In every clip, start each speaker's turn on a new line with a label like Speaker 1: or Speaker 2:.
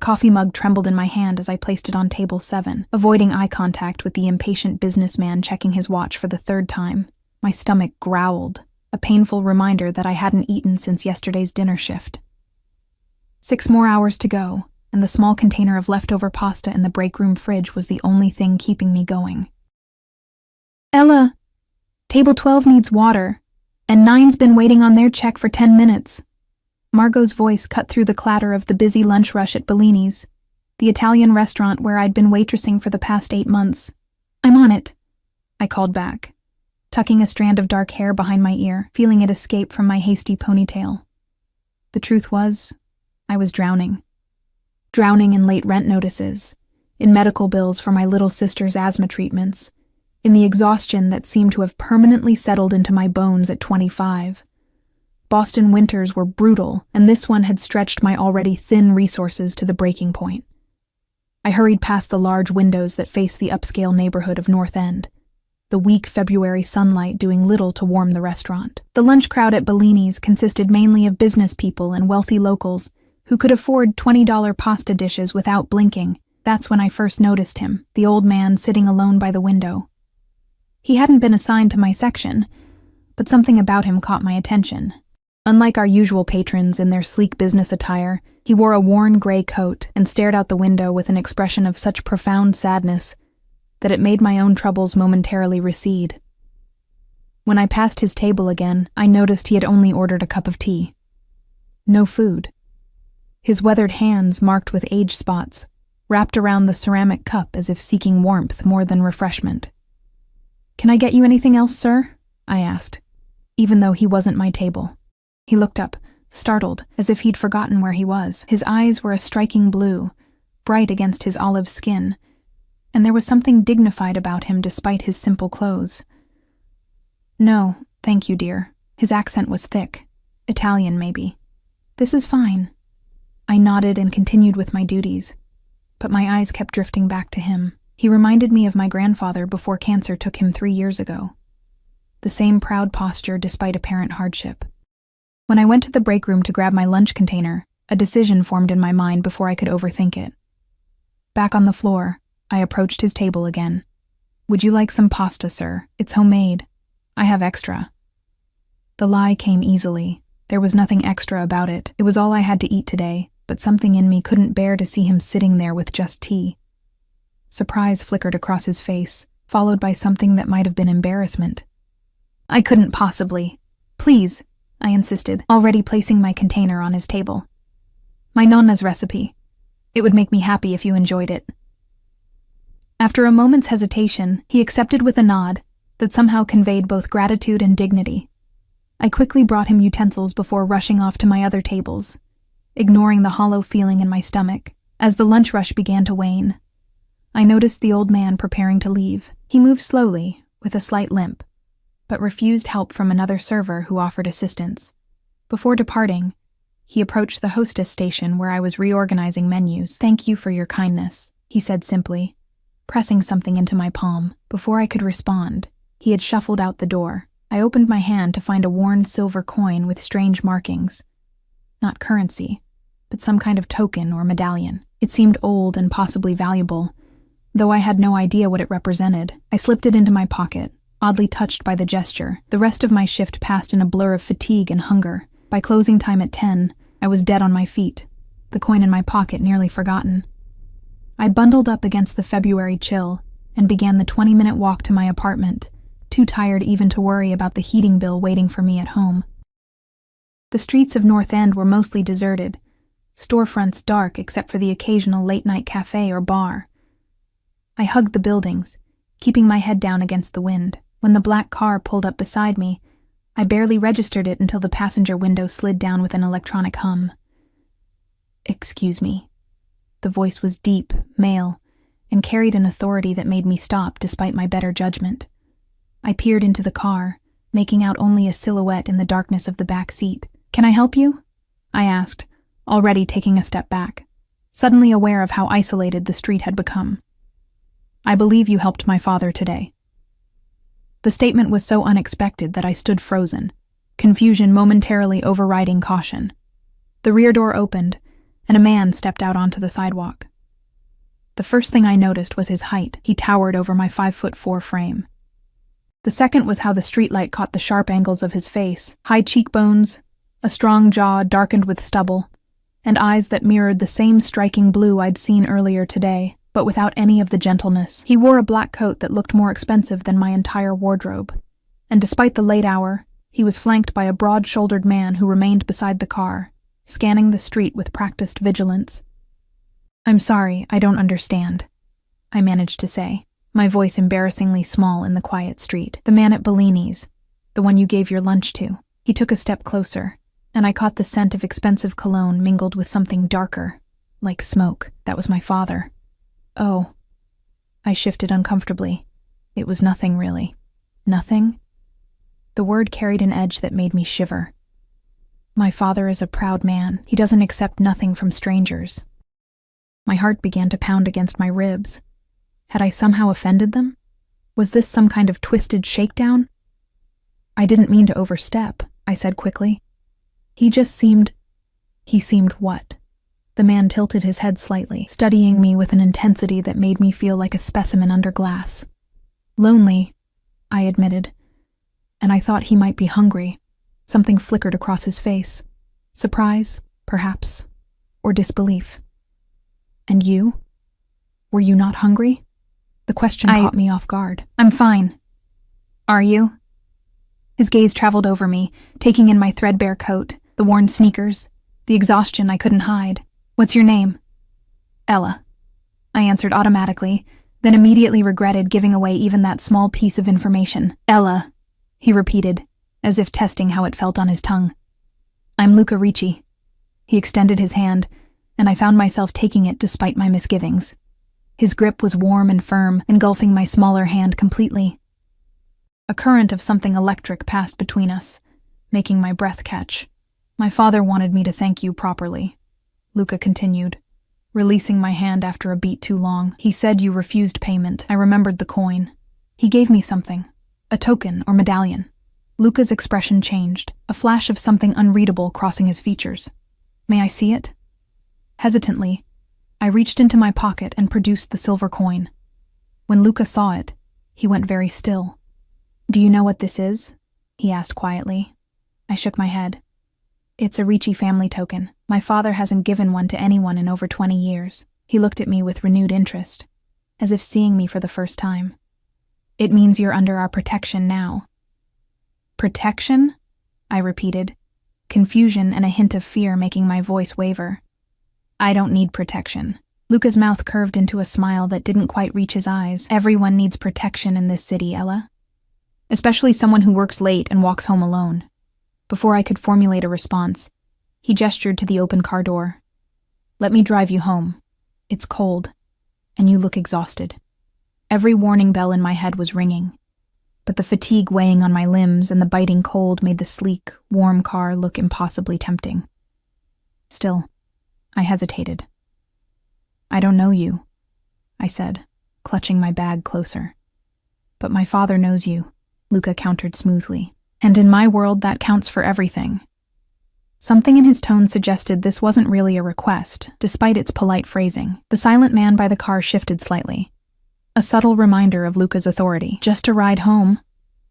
Speaker 1: coffee mug trembled in my hand as I placed it on table 7, avoiding eye contact with the impatient businessman checking his watch for the 3rd time. My stomach growled, a painful reminder that I hadn't eaten since yesterday's dinner shift. 6 more hours to go, and the small container of leftover pasta in the break room fridge was the only thing keeping me going. Ella, table 12 needs water, and 9's been waiting on their check for 10 minutes. Margot's voice cut through the clatter of the busy lunch rush at Bellini's, the Italian restaurant where I'd been waitressing for the past 8 months. I'm on it, I called back, tucking a strand of dark hair behind my ear, feeling it escape from my hasty ponytail. The truth was, I was drowning. Drowning in late rent notices, in medical bills for my little sister's asthma treatments, in the exhaustion that seemed to have permanently settled into my bones at 25. Boston winters were brutal, and this one had stretched my already thin resources to the breaking point. I hurried past the large windows that faced the upscale neighborhood of North End, the weak February sunlight doing little to warm the restaurant. The lunch crowd at Bellini's consisted mainly of business people and wealthy locals who could afford $20 pasta dishes without blinking. That's when I first noticed him, the old man sitting alone by the window. He hadn't been assigned to my section, but something about him caught my attention. Unlike our usual patrons in their sleek business attire, he wore a worn gray coat and stared out the window with an expression of such profound sadness that it made my own troubles momentarily recede. When I passed his table again, I noticed he had only ordered a cup of tea. No food. His weathered hands, marked with age spots, wrapped around the ceramic cup as if seeking warmth more than refreshment. "Can I get you anything else, sir?" I asked, even though he wasn't my table. He looked up, startled, as if he'd forgotten where he was. His eyes were a striking blue, bright against his olive skin, and there was something dignified about him despite his simple clothes. "No, thank you, dear." His accent was thick. Italian, maybe. "This is fine." I nodded and continued with my duties, but my eyes kept drifting back to him. He reminded me of my grandfather before cancer took him 3 years ago. The same proud posture despite apparent hardship. When I went to the break room to grab my lunch container, a decision formed in my mind before I could overthink it. Back on the floor, I approached his table again. "Would you like some pasta, sir? It's homemade. I have extra." The lie came easily. There was nothing extra about it. It was all I had to eat today, but something in me couldn't bear to see him sitting there with just tea. Surprise flickered across his face, followed by something that might have been embarrassment. "I couldn't possibly. Please," I insisted, already placing my container on his table. "My nonna's recipe. It would make me happy if you enjoyed it." After a moment's hesitation, he accepted with a nod that somehow conveyed both gratitude and dignity. I quickly brought him utensils before rushing off to my other tables, ignoring the hollow feeling in my stomach. As the lunch rush began to wane, I noticed the old man preparing to leave. He moved slowly, with a slight limp, but refused help from another server who offered assistance. Before departing, he approached the hostess station where I was reorganizing menus. "Thank you for your kindness," he said simply, pressing something into my palm. Before I could respond, he had shuffled out the door. I opened my hand to find a worn silver coin with strange markings. Not currency, but some kind of token or medallion. It seemed old and possibly valuable, though I had no idea what it represented. I slipped it into my pocket, oddly touched by the gesture. The rest of my shift passed in a blur of fatigue and hunger. By closing time at 10, I was dead on my feet, the coin in my pocket nearly forgotten. I bundled up against the February chill and began the 20-minute walk to my apartment, too tired even to worry about the heating bill waiting for me at home. The streets of North End were mostly deserted, storefronts dark except for the occasional late-night cafe or bar. I hugged the buildings, keeping my head down against the wind. When the black car pulled up beside me, I barely registered it until the passenger window slid down with an electronic hum. "Excuse me." The voice was deep, male, and carried an authority that made me stop despite my better judgment. I peered into the car, making out only a silhouette in the darkness of the back seat. "Can I help you?" I asked, already taking a step back, suddenly aware of how isolated the street had become. "I believe you helped my father today." The statement was so unexpected that I stood frozen, confusion momentarily overriding caution. The rear door opened, and a man stepped out onto the sidewalk. The first thing I noticed was his height. He towered over my 5'4" frame. The second was how the streetlight caught the sharp angles of his face, high cheekbones, a strong jaw darkened with stubble, and eyes that mirrored the same striking blue I'd seen earlier today, but without any of the gentleness. He wore a black coat that looked more expensive than my entire wardrobe, and despite the late hour, he was flanked by a broad-shouldered man who remained beside the car, scanning the street with practiced vigilance. "I'm sorry, I don't understand," I managed to say, my voice embarrassingly small in the quiet street. "The man at Bellini's, the one you gave your lunch to." He took a step closer, and I caught the scent of expensive cologne mingled with something darker, like smoke. That was my father. "Oh." I shifted uncomfortably. It was nothing, really. Nothing? The word carried an edge that made me shiver. My father is a proud man. He doesn't accept nothing from strangers. My heart began to pound against my ribs. Had I somehow offended them? Was this some kind of twisted shakedown? "I didn't mean to overstep," I said quickly. He seemed what? The man tilted his head slightly, studying me with an intensity that made me feel like a specimen under glass. "Lonely," I admitted, "and I thought he might be hungry." Something flickered across his face. Surprise, perhaps, or disbelief. "And you? Were you not hungry?" The question caught me off guard. "I'm fine. Are you?" His gaze traveled over me, taking in my threadbare coat, the worn sneakers, the exhaustion I couldn't hide. "What's your name?" "Ella," I answered automatically, then immediately regretted giving away even that small piece of information. "Ella," he repeated, as if testing how it felt on his tongue. "I'm Luca Ricci." He extended his hand, and I found myself taking it despite my misgivings. His grip was warm and firm, engulfing my smaller hand completely. A current of something electric passed between us, making my breath catch. "My father wanted me to thank you properly," Luca continued, releasing my hand after a beat too long. "He said you refused payment." I remembered the coin. "He gave me something, a token or medallion." Luca's expression changed, a flash of something unreadable crossing his features. "May I see it?" Hesitantly, I reached into my pocket and produced the silver coin. When Luca saw it, he went very still. "Do you know what this is?" he asked quietly. I shook my head. "It's a Ricci family token. My father hasn't given one to anyone in over 20 years. He looked at me with renewed interest, as if seeing me for the first time. "It means you're under our protection now." "Protection?" I repeated, confusion and a hint of fear making my voice waver. "I don't need protection." Luca's mouth curved into a smile that didn't quite reach his eyes. "Everyone needs protection in this city, Ella. Especially someone who works late and walks home alone." Before I could formulate a response, he gestured to the open car door. "Let me drive you home. It's cold, and you look exhausted." Every warning bell in my head was ringing, but the fatigue weighing on my limbs and the biting cold made the sleek, warm car look impossibly tempting. Still, I hesitated. "I don't know you," I said, clutching my bag closer. "But my father knows you," Luca countered smoothly. "And in my world, that counts for everything." Something in his tone suggested this wasn't really a request, despite its polite phrasing. The silent man by the car shifted slightly, a subtle reminder of Luca's authority. "Just a ride home,"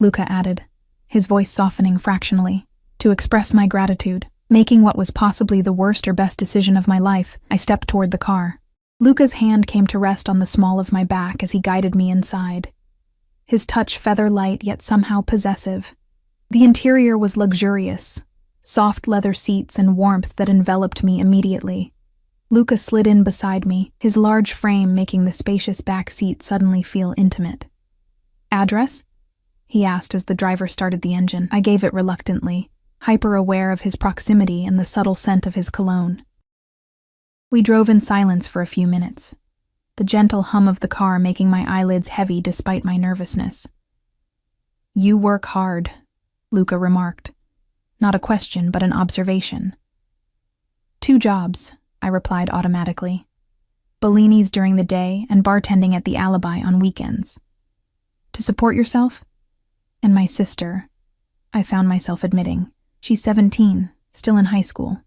Speaker 1: Luca added, his voice softening fractionally, "to express my gratitude." Making what was possibly the worst or best decision of my life, I stepped toward the car. Luca's hand came to rest on the small of my back as he guided me inside. His touch feather-light yet somehow possessive. The interior was luxurious, soft leather seats and warmth that enveloped me immediately. Luca slid in beside me, his large frame making the spacious back seat suddenly feel intimate. "Address?" he asked as the driver started the engine. I gave it reluctantly, hyper-aware of his proximity and the subtle scent of his cologne. We drove in silence for a few minutes, the gentle hum of the car making my eyelids heavy despite my nervousness. "You work hard," Luca remarked. Not a question, but an observation. "2 jobs," I replied automatically. "Bellini's during the day and bartending at the Alibi on weekends." "To support yourself?" "And my sister," I found myself admitting. "She's 17, still in high school."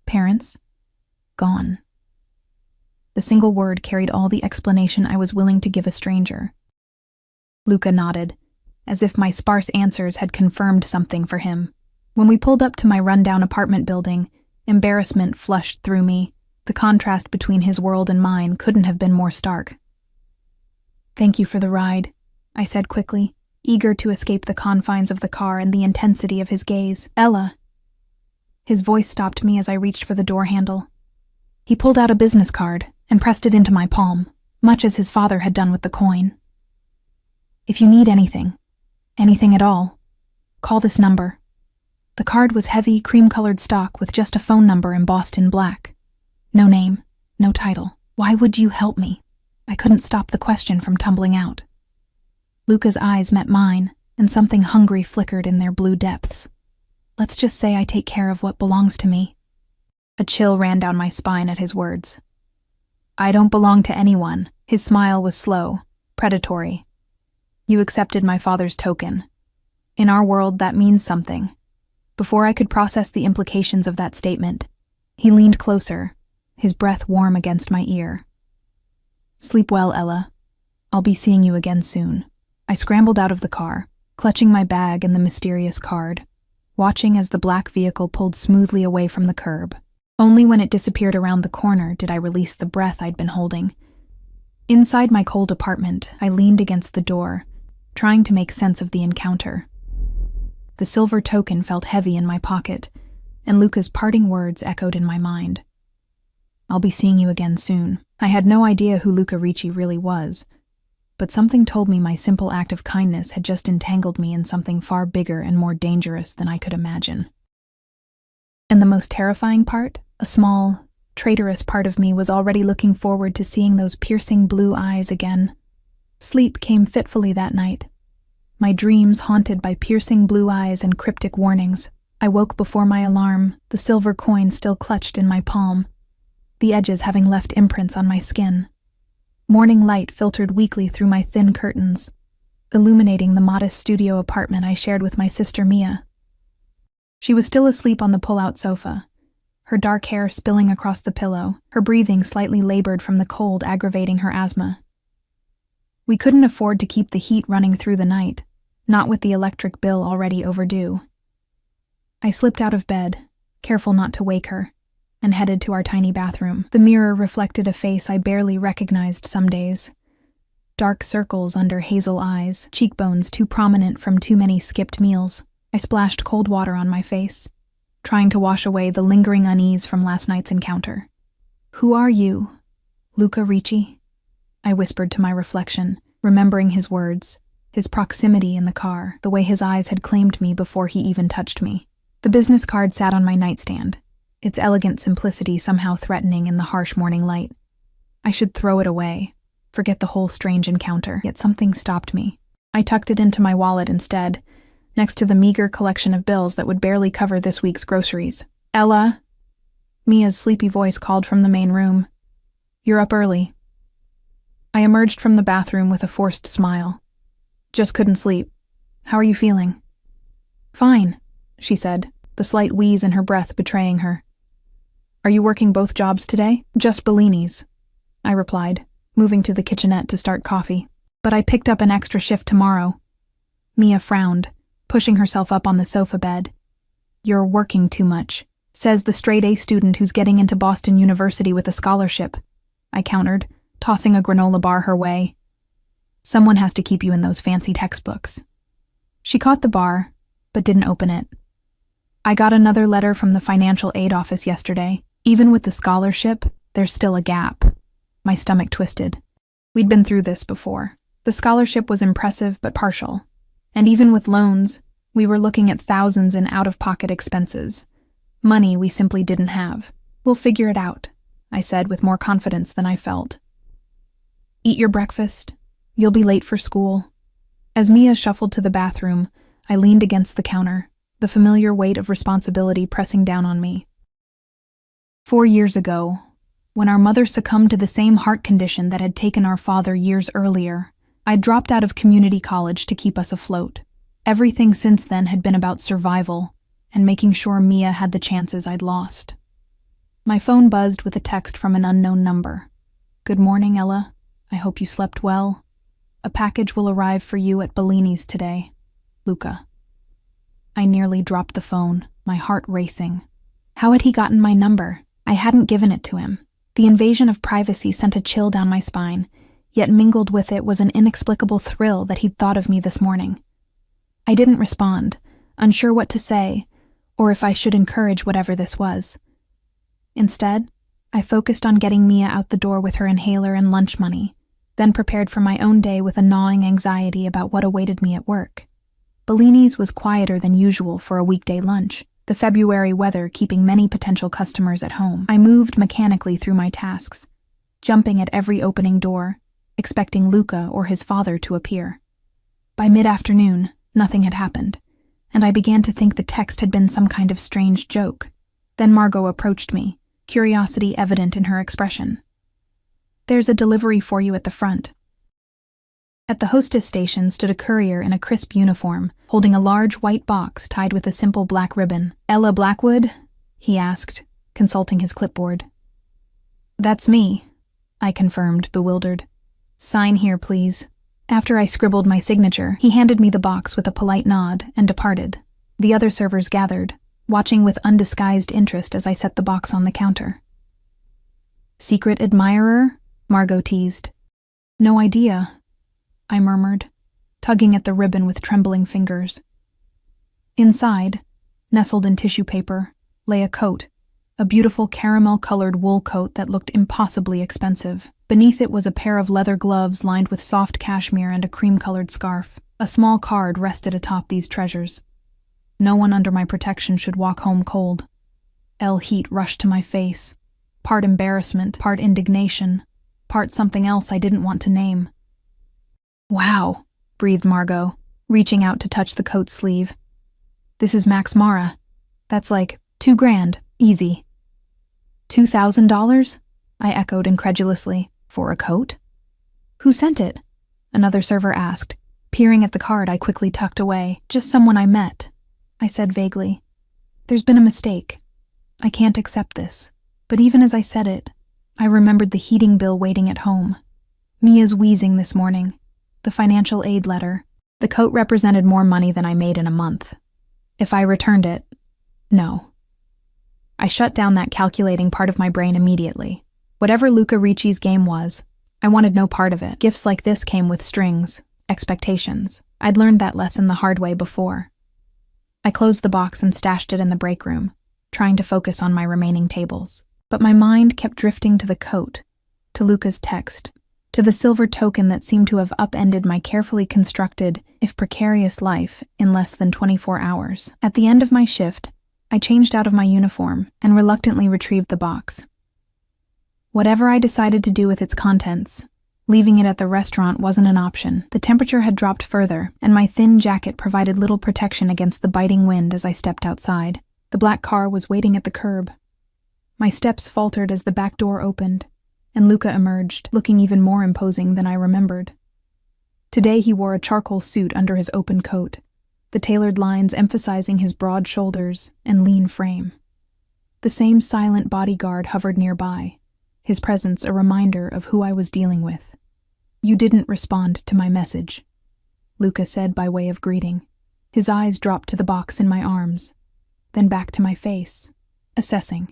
Speaker 1: "Parents?" gone. The single word carried all the explanation I was willing to give a stranger. Luca nodded, as if my sparse answers had confirmed something for him. When we pulled up to my rundown apartment building, embarrassment flushed through me. The contrast between his world and mine couldn't have been more stark. "Thank you for the ride," I said quickly, eager to escape the confines of the car and the intensity of his gaze. "Ella." His voice stopped me as I reached for the door handle. He pulled out a business card and pressed it into my palm, much as his father had done with the coin. "If you need anything at all, call this number." The card was heavy, cream-colored stock with just a phone number embossed in black. No name, no title. Why would you help me? I couldn't stop the question from tumbling out. Luca's eyes met mine, and something hungry flickered in their blue depths. "Let's just say I take care of what belongs to me." A chill ran down my spine at his words. "I don't belong to anyone." His smile was slow, predatory. "You accepted my father's token. In our world, that means something." Before I could process the implications of that statement, he leaned closer, his breath warm against my ear. "Sleep well, Ella. I'll be seeing you again soon." I scrambled out of the car, clutching my bag and the mysterious card, watching as the black vehicle pulled smoothly away from the curb. Only when it disappeared around the corner did I release the breath I'd been holding. Inside my cold apartment, I leaned against the door, trying to make sense of the encounter. The silver token felt heavy in my pocket, and Luca's parting words echoed in my mind. "I'll be seeing you again soon." I had no idea who Luca Ricci really was, but something told me my simple act of kindness had just entangled me in something far bigger and more dangerous than I could imagine. And the most terrifying part? A small, traitorous part of me was already looking forward to seeing those piercing blue eyes again. Sleep came fitfully that night, my dreams haunted by piercing blue eyes and cryptic warnings. I woke before my alarm, the silver coin still clutched in my palm, the edges having left imprints on my skin. Morning light filtered weakly through my thin curtains, illuminating the modest studio apartment I shared with my sister Mia. She was still asleep on the pull-out sofa, her dark hair spilling across the pillow, her breathing slightly labored from the cold aggravating her asthma. We couldn't afford to keep the heat running through the night, not with the electric bill already overdue. I slipped out of bed, careful not to wake her, and headed to our tiny bathroom. The mirror reflected a face I barely recognized some days. Dark circles under hazel eyes, cheekbones too prominent from too many skipped meals. I splashed cold water on my face, trying to wash away the lingering unease from last night's encounter. "Who are you, Luca Ricci?" I whispered to my reflection, remembering his words, his proximity in the car, the way his eyes had claimed me before he even touched me. The business card sat on my nightstand, its elegant simplicity somehow threatening in the harsh morning light. I should throw it away, forget the whole strange encounter, yet something stopped me. I tucked it into my wallet instead, next to the meager collection of bills that would barely cover this week's groceries. "Ella," Mia's sleepy voice called from the main room. "You're up early." I emerged from the bathroom with a forced smile. "Just couldn't sleep. How are you feeling?" "Fine," she said, the slight wheeze in her breath betraying her. "Are you working both jobs today?" "Just Bellini's," I replied, moving to the kitchenette to start coffee. "But I picked up an extra shift tomorrow." Mia frowned, pushing herself up on the sofa bed. "You're working too much," says the straight-A student who's getting into Boston University with a scholarship, I countered, tossing a granola bar her way. "Someone has to keep you in those fancy textbooks." She caught the bar, but didn't open it. "I got another letter from the financial aid office yesterday. Even with the scholarship, there's still a gap." My stomach twisted. We'd been through this before. The scholarship was impressive but partial. And even with loans, we were looking at thousands in out-of-pocket expenses. Money we simply didn't have. "We'll figure it out," I said with more confidence than I felt. "Eat your breakfast. You'll be late for school." As Mia shuffled to the bathroom, I leaned against the counter, the familiar weight of responsibility pressing down on me. 4 years ago, when our mother succumbed to the same heart condition that had taken our father years earlier, I dropped out of community college to keep us afloat. Everything since then had been about survival and making sure Mia had the chances I'd lost. My phone buzzed with a text from an unknown number. "Good morning, Ella. I hope you slept well. A package will arrive for you at Bellini's today. Luca." I nearly dropped the phone, my heart racing. How had he gotten my number? I hadn't given it to him. The invasion of privacy sent a chill down my spine, yet mingled with it was an inexplicable thrill that he'd thought of me this morning. I didn't respond, unsure what to say, or if I should encourage whatever this was. Instead, I focused on getting Mia out the door with her inhaler and lunch money, then prepared for my own day with a gnawing anxiety about what awaited me at work. Bellini's was quieter than usual for a weekday lunch, the February weather keeping many potential customers at home. I moved mechanically through my tasks, jumping at every opening door, expecting Luca or his father to appear. By mid-afternoon, nothing had happened, and I began to think the text had been some kind of strange joke. Then Margot approached me, curiosity evident in her expression. "There's a delivery for you at the front." At the hostess station stood a courier in a crisp uniform, holding a large white box tied with a simple black ribbon. "Ella Blackwood?" he asked, consulting his clipboard. "That's me," I confirmed, bewildered. "Sign here, please." After I scribbled my signature, he handed me the box with a polite nod and departed. The other servers gathered, watching with undisguised interest as I set the box on the counter. "Secret admirer?" Margot teased. "No idea," I murmured, tugging at the ribbon with trembling fingers. Inside, nestled in tissue paper, lay a coat, a beautiful caramel-colored wool coat that looked impossibly expensive. Beneath it was a pair of leather gloves lined with soft cashmere and a cream-colored scarf. A small card rested atop these treasures. No one under my protection should walk home cold. Heat rushed to my face, part embarrassment, part indignation, part something else I didn't want to name. "Wow," breathed Margot, reaching out to touch the coat sleeve. "This is Max Mara. That's like $2,000, easy." $2,000? I echoed incredulously. "For a coat?" "Who sent it?" another server asked, peering at the card I quickly tucked away. "Just someone I met," I said vaguely. "There's been a mistake. I can't accept this." But even as I said it, I remembered the heating bill waiting at home, Mia's wheezing this morning, the financial aid letter. The coat represented more money than I made in a month. If I returned it, no. I shut down that calculating part of my brain immediately. Whatever Luca Ricci's game was, I wanted no part of it. Gifts like this came with strings, expectations. I'd learned that lesson the hard way before. I closed the box and stashed it in the break room, trying to focus on my remaining tables. But my mind kept drifting to the coat, to Luca's text, to the silver token that seemed to have upended my carefully constructed, if precarious life in less than 24 hours. At the end of my shift, I changed out of my uniform and reluctantly retrieved the box. Whatever I decided to do with its contents, leaving it at the restaurant wasn't an option. The temperature had dropped further, and my thin jacket provided little protection against the biting wind as I stepped outside. The black car was waiting at the curb. My steps faltered as the back door opened, and Luca emerged, looking even more imposing than I remembered. Today he wore a charcoal suit under his open coat, the tailored lines emphasizing his broad shoulders and lean frame. The same silent bodyguard hovered nearby, his presence a reminder of who I was dealing with. "You didn't respond to my message," Luca said by way of greeting. His eyes dropped to the box in my arms, then back to my face, assessing.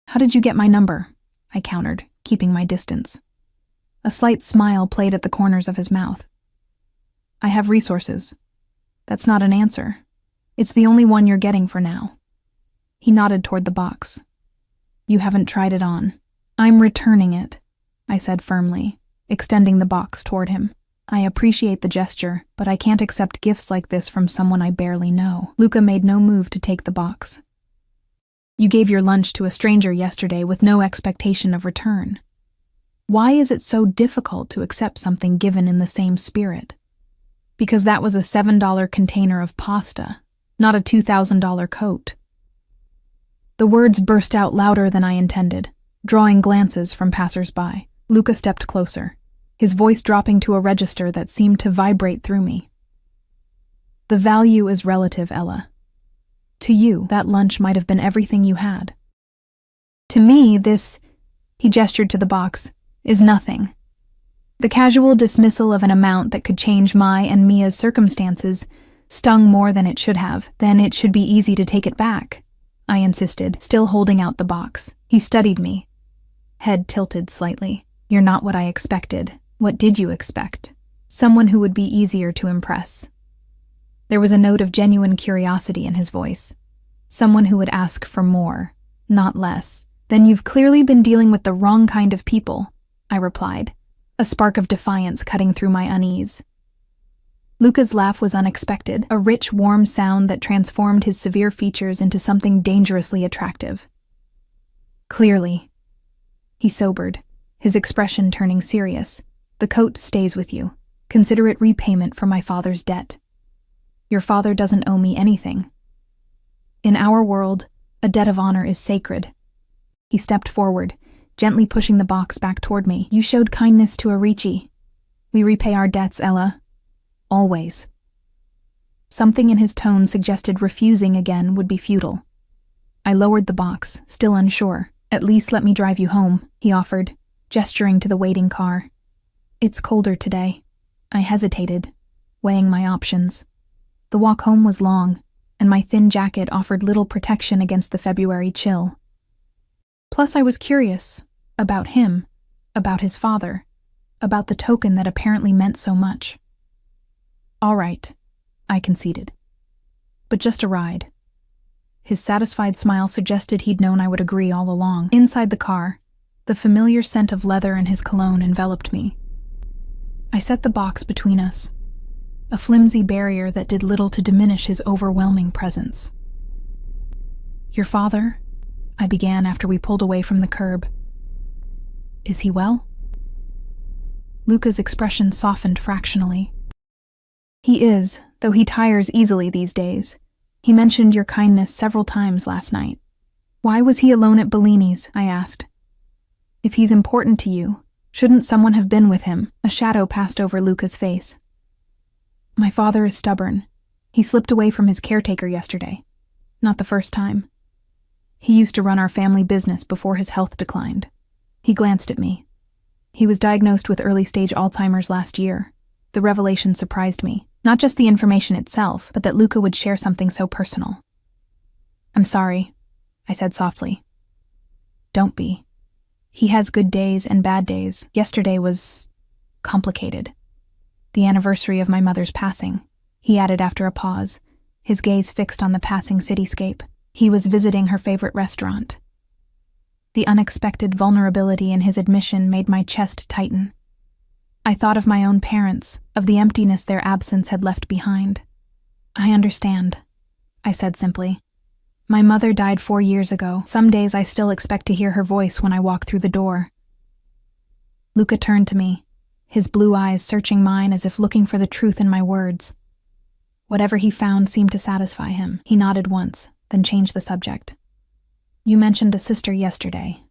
Speaker 1: "How did you get my number?" I countered, keeping my distance. A slight smile played at the corners of his mouth. "I have resources." "That's not an answer. It's the only one you're getting for now." He nodded toward the box. "You haven't tried it on." "I'm returning it," I said firmly, extending the box toward him. "I appreciate the gesture, but I can't accept gifts like this from someone I barely know." Luca made no move to take the box. "You gave your lunch to a stranger yesterday with no expectation of return. Why is it so difficult to accept something given in the same spirit?" "Because that was a $7 container of pasta, not a $2,000 coat." The words burst out louder than I intended, drawing glances from passers-by. Luca stepped closer, his voice dropping to a register that seemed to vibrate through me. "The value is relative, Ella. To you, that lunch might have been everything you had. To me, this, he gestured to the box, is nothing. The casual dismissal of an amount that could change my and Mia's circumstances stung more than it should have. Then it should be easy to take it back, I insisted, still holding out the box. He studied me, head tilted slightly. You're not what I expected. What did you expect? Someone who would be easier to impress. There was a note of genuine curiosity in his voice. Someone who would ask for more, not less. Then you've clearly been dealing with the wrong kind of people, I replied, a spark of defiance cutting through my unease. Luca's laugh was unexpected, a rich, warm sound that transformed his severe features into something dangerously attractive. Clearly. He sobered, his expression turning serious. The coat stays with you. Consider it repayment for my father's debt. Your father doesn't owe me anything. In our world, a debt of honor is sacred. He stepped forward, gently pushing the box back toward me. You showed kindness to Arichi. We repay our debts, Ella. Always. Something in his tone suggested refusing again would be futile. I lowered the box, still unsure. At least let me drive you home, he offered, gesturing to the waiting car. It's colder today. I hesitated, weighing my options. The walk home was long, and my thin jacket offered little protection against the February chill. Plus I was curious, about him, about his father, about the token that apparently meant so much. All right, I conceded. But just a ride. His satisfied smile suggested he'd known I would agree all along. Inside the car, the familiar scent of leather and his cologne enveloped me. I set the box between us, a flimsy barrier that did little to diminish his overwhelming presence. Your father, I began after we pulled away from the curb. Is he well? Luca's expression softened fractionally. He is, though he tires easily these days. He mentioned your kindness several times last night. Why was he alone at Bellini's? I asked. If he's important to you, shouldn't someone have been with him? A shadow passed over Luca's face. My father is stubborn. He slipped away from his caretaker yesterday. Not the first time. He used to run our family business before his health declined. He glanced at me. He was diagnosed with early-stage Alzheimer's last year. The revelation surprised me. Not just the information itself, but that Luca would share something so personal. I'm sorry, I said softly. Don't be. He has good days and bad days. Yesterday was complicated. The anniversary of my mother's passing, he added after a pause, his gaze fixed on the passing cityscape. He was visiting her favorite restaurant. The unexpected vulnerability in his admission made my chest tighten. I thought of my own parents, of the emptiness their absence had left behind. I understand, I said simply. My mother died 4 years ago. Some days I still expect to hear her voice when I walk through the door. Luca turned to me, his blue eyes searching mine as if looking for the truth in my words. Whatever he found seemed to satisfy him. He nodded once, then changed the subject. You mentioned a sister yesterday.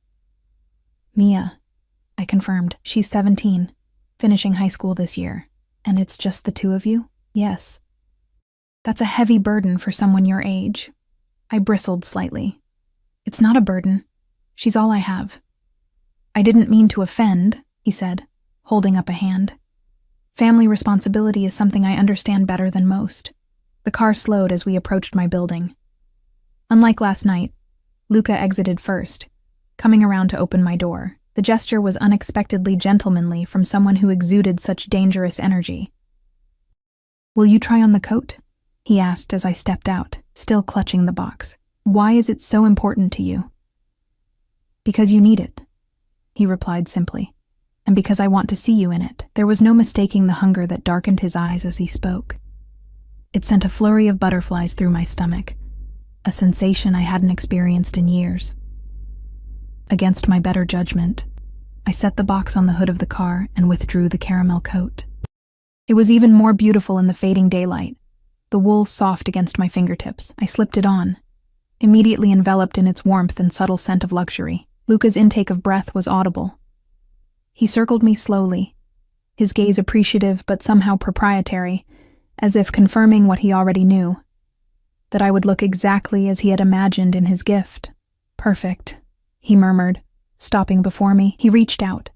Speaker 1: Mia, I confirmed. She's 17. Finishing high school this year. And it's just the two of you? Yes. That's a heavy burden for someone your age. I bristled slightly. It's not a burden. She's all I have. I didn't mean to offend, he said, holding up a hand. Family responsibility is something I understand better than most. The car slowed as we approached my building. Unlike last night, Luca exited first, coming around to open my door. The gesture was unexpectedly gentlemanly from someone who exuded such dangerous energy. Will you try on the coat? He asked as I stepped out, still clutching the box. Why is it so important to you? Because you need it, he replied simply, and because I want to see you in it. There was no mistaking the hunger that darkened his eyes as he spoke. It sent a flurry of butterflies through my stomach, a sensation I hadn't experienced in years. Against my better judgment, I set the box on the hood of the car and withdrew the caramel coat. It was even more beautiful in the fading daylight, the wool soft against my fingertips. I slipped it on, immediately enveloped in its warmth and subtle scent of luxury. Luca's intake of breath was audible. He circled me slowly, his gaze appreciative but somehow proprietary, as if confirming what he already knew, that I would look exactly as he had imagined in his gift. Perfect, he murmured, stopping before me. He reached out,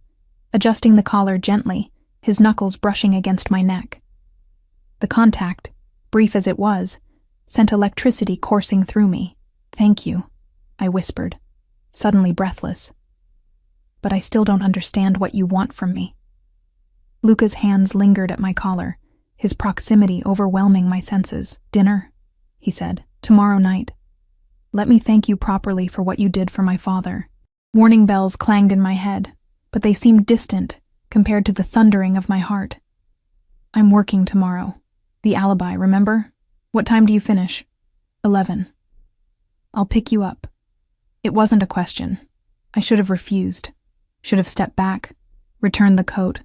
Speaker 1: adjusting the collar gently, his knuckles brushing against my neck. The contact, brief as it was, sent electricity coursing through me. "Thank you," I whispered, suddenly breathless. "But I still don't understand what you want from me." Luca's hands lingered at my collar, his proximity overwhelming my senses. "Dinner," he said, "tomorrow night. Let me thank you properly for what you did for my father." Warning bells clanged in my head, but they seemed distant compared to the thundering of my heart. "I'm working tomorrow. The alibi, remember? What time do you finish?" 11. "I'll pick you up." It wasn't a question. I should have refused, should have stepped back, returned the coat,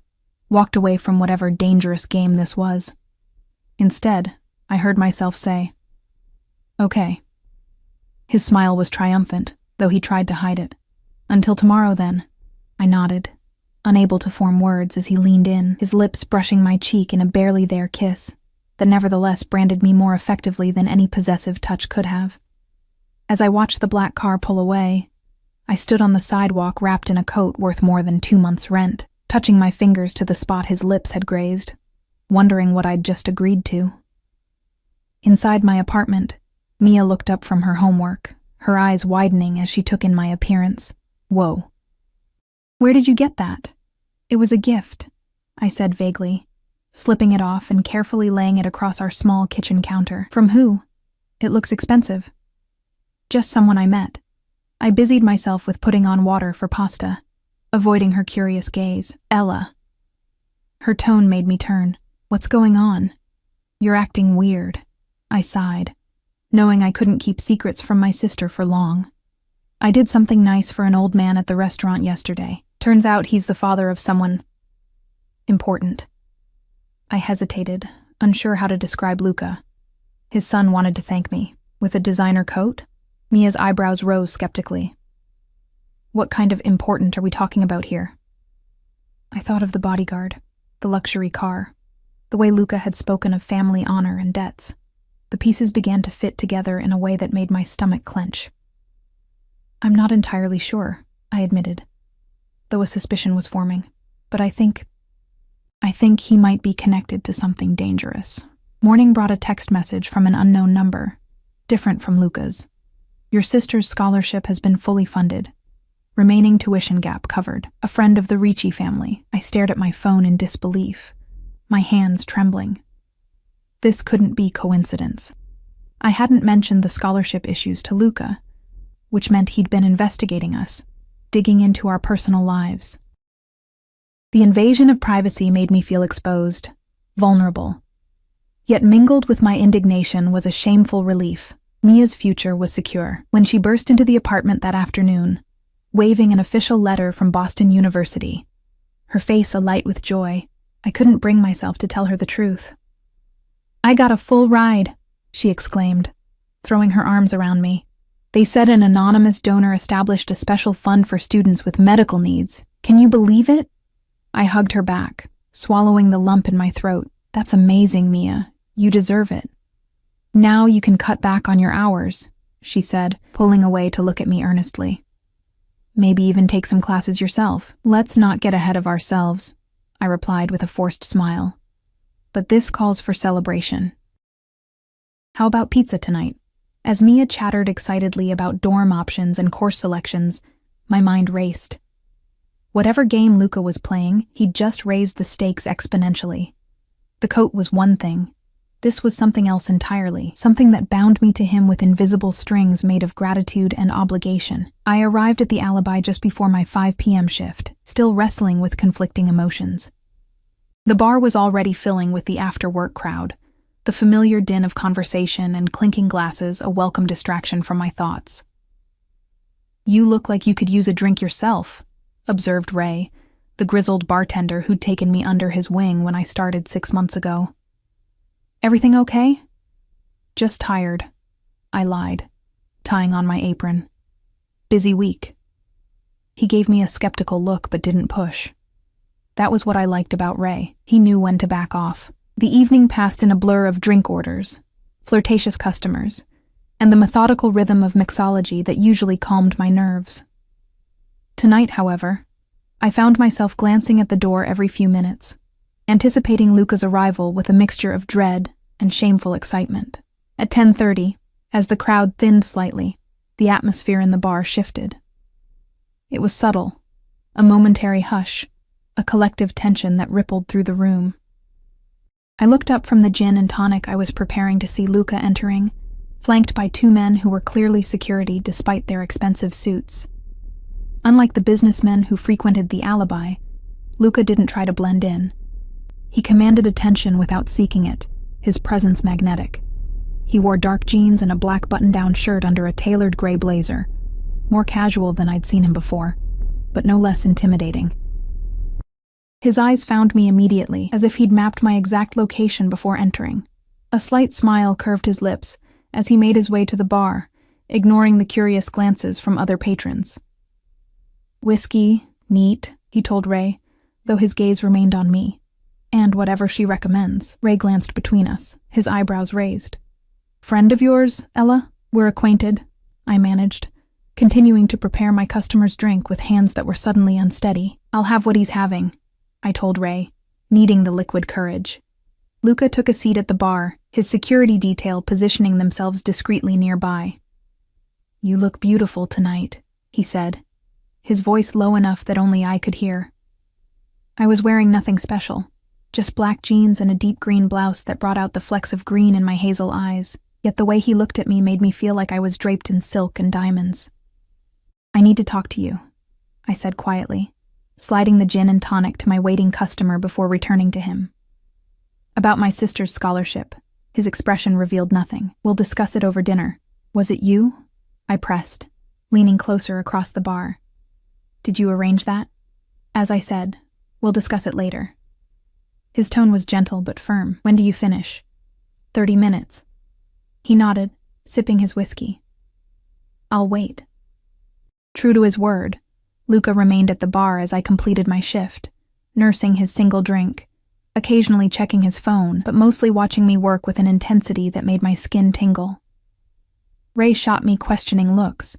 Speaker 1: walked away from whatever dangerous game this was. Instead, I heard myself say, "Okay." His smile was triumphant, though he tried to hide it. "Until tomorrow, then." I nodded, unable to form words as he leaned in, his lips brushing my cheek in a barely there kiss that nevertheless branded me more effectively than any possessive touch could have. As I watched the black car pull away, I stood on the sidewalk wrapped in a coat worth more than 2 months' rent, touching my fingers to the spot his lips had grazed, wondering what I'd just agreed to. Inside my apartment, Mia looked up from her homework, her eyes widening as she took in my appearance. "Whoa. Where did you get that?" "It was a gift," I said vaguely, slipping it off and carefully laying it across our small kitchen counter. "From who? It looks expensive." "Just someone I met." I busied myself with putting on water for pasta, avoiding her curious gaze. "Ella." Her tone made me turn. "What's going on?" "You're acting weird," I sighed, knowing I couldn't keep secrets from my sister for long. "I did something nice for an old man at the restaurant yesterday. Turns out he's the father of someone important." I hesitated, unsure how to describe Luca. His son wanted to thank me. With a designer coat? Mia's eyebrows rose skeptically. "What kind of important are we talking about here?" I thought of the bodyguard, the luxury car, the way Luca had spoken of family honor and debts. The pieces began to fit together in a way that made my stomach clench. "I'm not entirely sure," I admitted, though a suspicion was forming. "But I think he might be connected to something dangerous." Morning brought a text message from an unknown number, different from Luca's. "Your sister's scholarship has been fully funded. Remaining tuition gap covered. A friend of the Ricci family." I stared at my phone in disbelief, my hands trembling. This couldn't be coincidence. I hadn't mentioned the scholarship issues to Luca, which meant he'd been investigating us, digging into our personal lives. The invasion of privacy made me feel exposed, vulnerable. Yet mingled with my indignation was a shameful relief. Mia's future was secure. When she burst into the apartment that afternoon, waving an official letter from Boston University, her face alight with joy, I couldn't bring myself to tell her the truth. "I got a full ride," she exclaimed, throwing her arms around me. "They said an anonymous donor established a special fund for students with medical needs. Can you believe it?" I hugged her back, swallowing the lump in my throat. "That's amazing, Mia. You deserve it." "Now you can cut back on your hours," she said, pulling away to look at me earnestly. "Maybe even take some classes yourself." "Let's not get ahead of ourselves," I replied with a forced smile. "But this calls for celebration. How about pizza tonight?" As Mia chattered excitedly about dorm options and course selections, my mind raced. Whatever game Luca was playing, he'd just raised the stakes exponentially. The coat was one thing. This was something else entirely, something that bound me to him with invisible strings made of gratitude and obligation. I arrived at the alibi just before my 5 p.m. shift, still wrestling with conflicting emotions. The bar was already filling with the after-work crowd, the familiar din of conversation and clinking glasses a welcome distraction from my thoughts. "You look like you could use a drink yourself," observed Ray, the grizzled bartender who'd taken me under his wing when I started 6 months ago. "Everything okay?" "Just tired," I lied, tying on my apron. "Busy week." He gave me a skeptical look but didn't push. That was what I liked about Ray. He knew when to back off. The evening passed in a blur of drink orders, flirtatious customers, and the methodical rhythm of mixology that usually calmed my nerves. Tonight, however, I found myself glancing at the door every few minutes, anticipating Luca's arrival with a mixture of dread and shameful excitement. At 10:30, as the crowd thinned slightly, the atmosphere in the bar shifted. It was subtle, a momentary hush, a collective tension that rippled through the room. I looked up from the gin and tonic I was preparing to see Luca entering, flanked by two men who were clearly security despite their expensive suits. Unlike the businessmen who frequented the alibi, Luca didn't try to blend in. He commanded attention without seeking it, his presence magnetic. He wore dark jeans and a black button-down shirt under a tailored gray blazer, more casual than I'd seen him before, but no less intimidating. His eyes found me immediately, as if he'd mapped my exact location before entering. A slight smile curved his lips as he made his way to the bar, ignoring the curious glances from other patrons. "Whiskey, neat," he told Ray, though his gaze remained on me. "And whatever she recommends." Ray glanced between us, his eyebrows raised. "Friend of yours, Ella? We're acquainted," I managed, continuing to prepare my customer's drink with hands that were suddenly unsteady. "I'll have what he's having," I told Ray, needing the liquid courage. Luca took a seat at the bar, his security detail positioning themselves discreetly nearby. "You look beautiful tonight," he said, his voice low enough that only I could hear. I was wearing nothing special, just black jeans and a deep green blouse that brought out the flecks of green in my hazel eyes, yet the way he looked at me made me feel like I was draped in silk and diamonds. "I need to talk to you," I said quietly, sliding the gin and tonic to my waiting customer before returning to him. "About my sister's scholarship." His expression revealed nothing. "We'll discuss it over dinner." "Was it you?" I pressed, leaning closer across the bar. "Did you arrange that?" "As I said, we'll discuss it later." His tone was gentle but firm. "When do you finish?" 30 minutes. He nodded, sipping his whiskey. "I'll wait." True to his word, Luca remained at the bar as I completed my shift, nursing his single drink, occasionally checking his phone, but mostly watching me work with an intensity that made my skin tingle. Ray shot me questioning looks,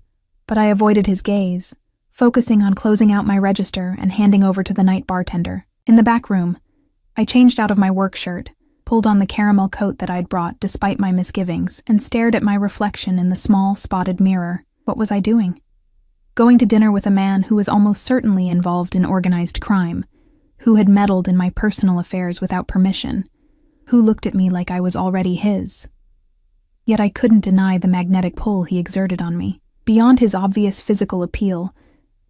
Speaker 1: but I avoided his gaze, focusing on closing out my register and handing over to the night bartender. In the back room, I changed out of my work shirt, pulled on the caramel coat that I'd brought despite my misgivings, and stared at my reflection in the small, spotted mirror. What was I doing? Going to dinner with a man who was almost certainly involved in organized crime, who had meddled in my personal affairs without permission, who looked at me like I was already his. Yet I couldn't deny the magnetic pull he exerted on me. Beyond his obvious physical appeal,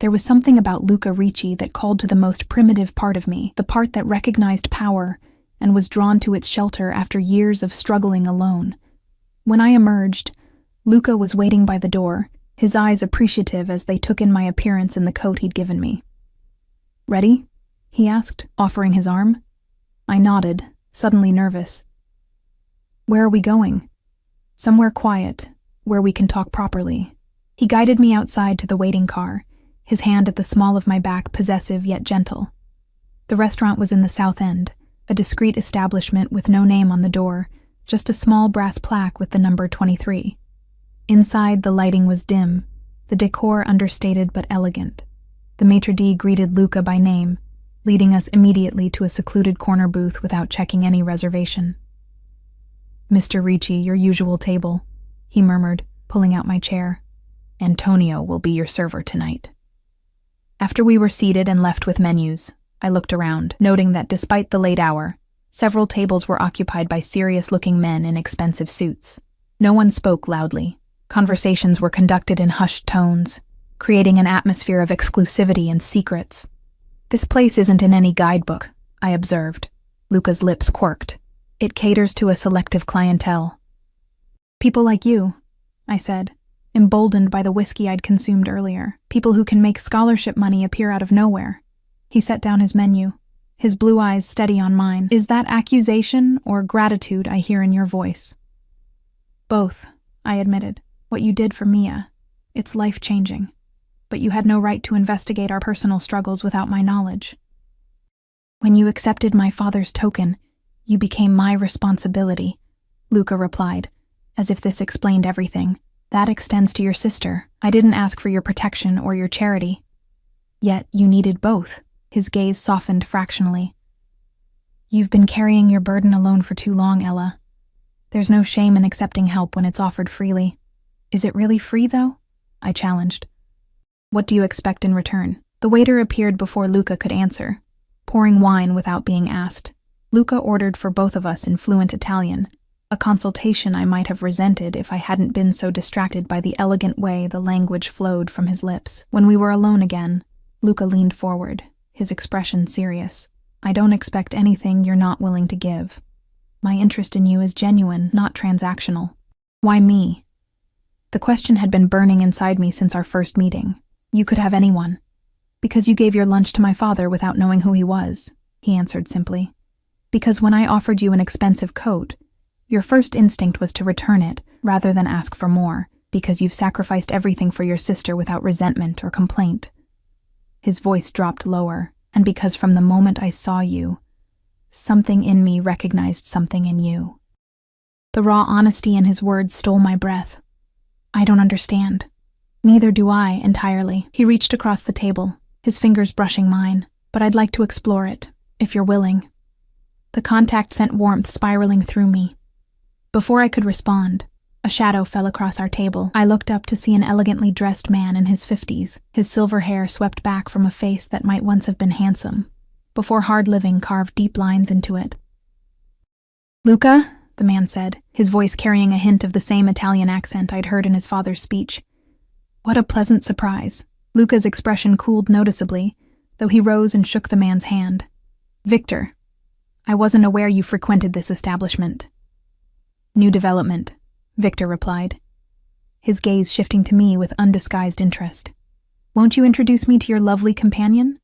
Speaker 1: there was something about Luca Ricci that called to the most primitive part of me, the part that recognized power and was drawn to its shelter after years of struggling alone. When I emerged, Luca was waiting by the door, his eyes appreciative as they took in my appearance in the coat he'd given me. "Ready?" he asked, offering his arm. I nodded, suddenly nervous. "Where are we going?" "Somewhere quiet, where we can talk properly." He guided me outside to the waiting car, his hand at the small of my back possessive yet gentle. The restaurant was in the South End, a discreet establishment with no name on the door, just a small brass plaque with the number 23. Inside, the lighting was dim, the decor understated but elegant. The maitre d' greeted Luca by name, leading us immediately to a secluded corner booth without checking any reservation. "Mr. Ricci, your usual table," he murmured, pulling out my chair. "Antonio will be your server tonight." After we were seated and left with menus, I looked around, noting that despite the late hour, several tables were occupied by serious-looking men in expensive suits. No one spoke loudly. Conversations were conducted in hushed tones, creating an atmosphere of exclusivity and secrets. "This place isn't in any guidebook," I observed. Luca's lips quirked. "It caters to a selective clientele." "People like you," I said, emboldened by the whiskey I'd consumed earlier. "People who can make scholarship money appear out of nowhere." He set down his menu, his blue eyes steady on mine. "Is that accusation or gratitude I hear in your voice?" "Both," I admitted. "What you did for Mia, it's life-changing. But you had no right to investigate our personal struggles without my knowledge. When you accepted my father's token, you became my responsibility," Luca replied, as if this explained everything. "That extends to your sister. I didn't ask for your protection or your charity." Yet you needed both. His gaze softened fractionally. You've been carrying your burden alone for too long, Ella. There's no shame in accepting help when it's offered freely. Is it really free, though? I challenged. What do you expect in return? The waiter appeared before Luca could answer, pouring wine without being asked. Luca ordered for both of us in fluent Italian, a consultation I might have resented if I hadn't been so distracted by the elegant way the language flowed from his lips. When we were alone again, Luca leaned forward, his expression serious. I don't expect anything you're not willing to give. My interest in you is genuine, not transactional. Why me? The question had been burning inside me since our first meeting. You could have anyone. Because you gave your lunch to my father without knowing who he was, he answered simply. Because when I offered you an expensive coat, your first instinct was to return it rather than ask for more, because you've sacrificed everything for your sister without resentment or complaint. His voice dropped lower, and because from the moment I saw you, something in me recognized something in you. The raw honesty in his words stole my breath. I don't understand. Neither do I, entirely. He reached across the table, his fingers brushing mine, but I'd like to explore it, if you're willing. The contact sent warmth spiraling through me. Before I could respond, a shadow fell across our table. I looked up to see an elegantly dressed man in his 50s, his silver hair swept back from a face that might once have been handsome, before hard living carved deep lines into it. Luca, the man said, his voice carrying a hint of the same Italian accent I'd heard in his father's speech. What a pleasant surprise. Luca's expression cooled noticeably, though he rose and shook the man's hand. Victor, I wasn't aware you frequented this establishment. New development, Victor replied, his gaze shifting to me with undisguised interest. Won't you introduce me to your lovely companion?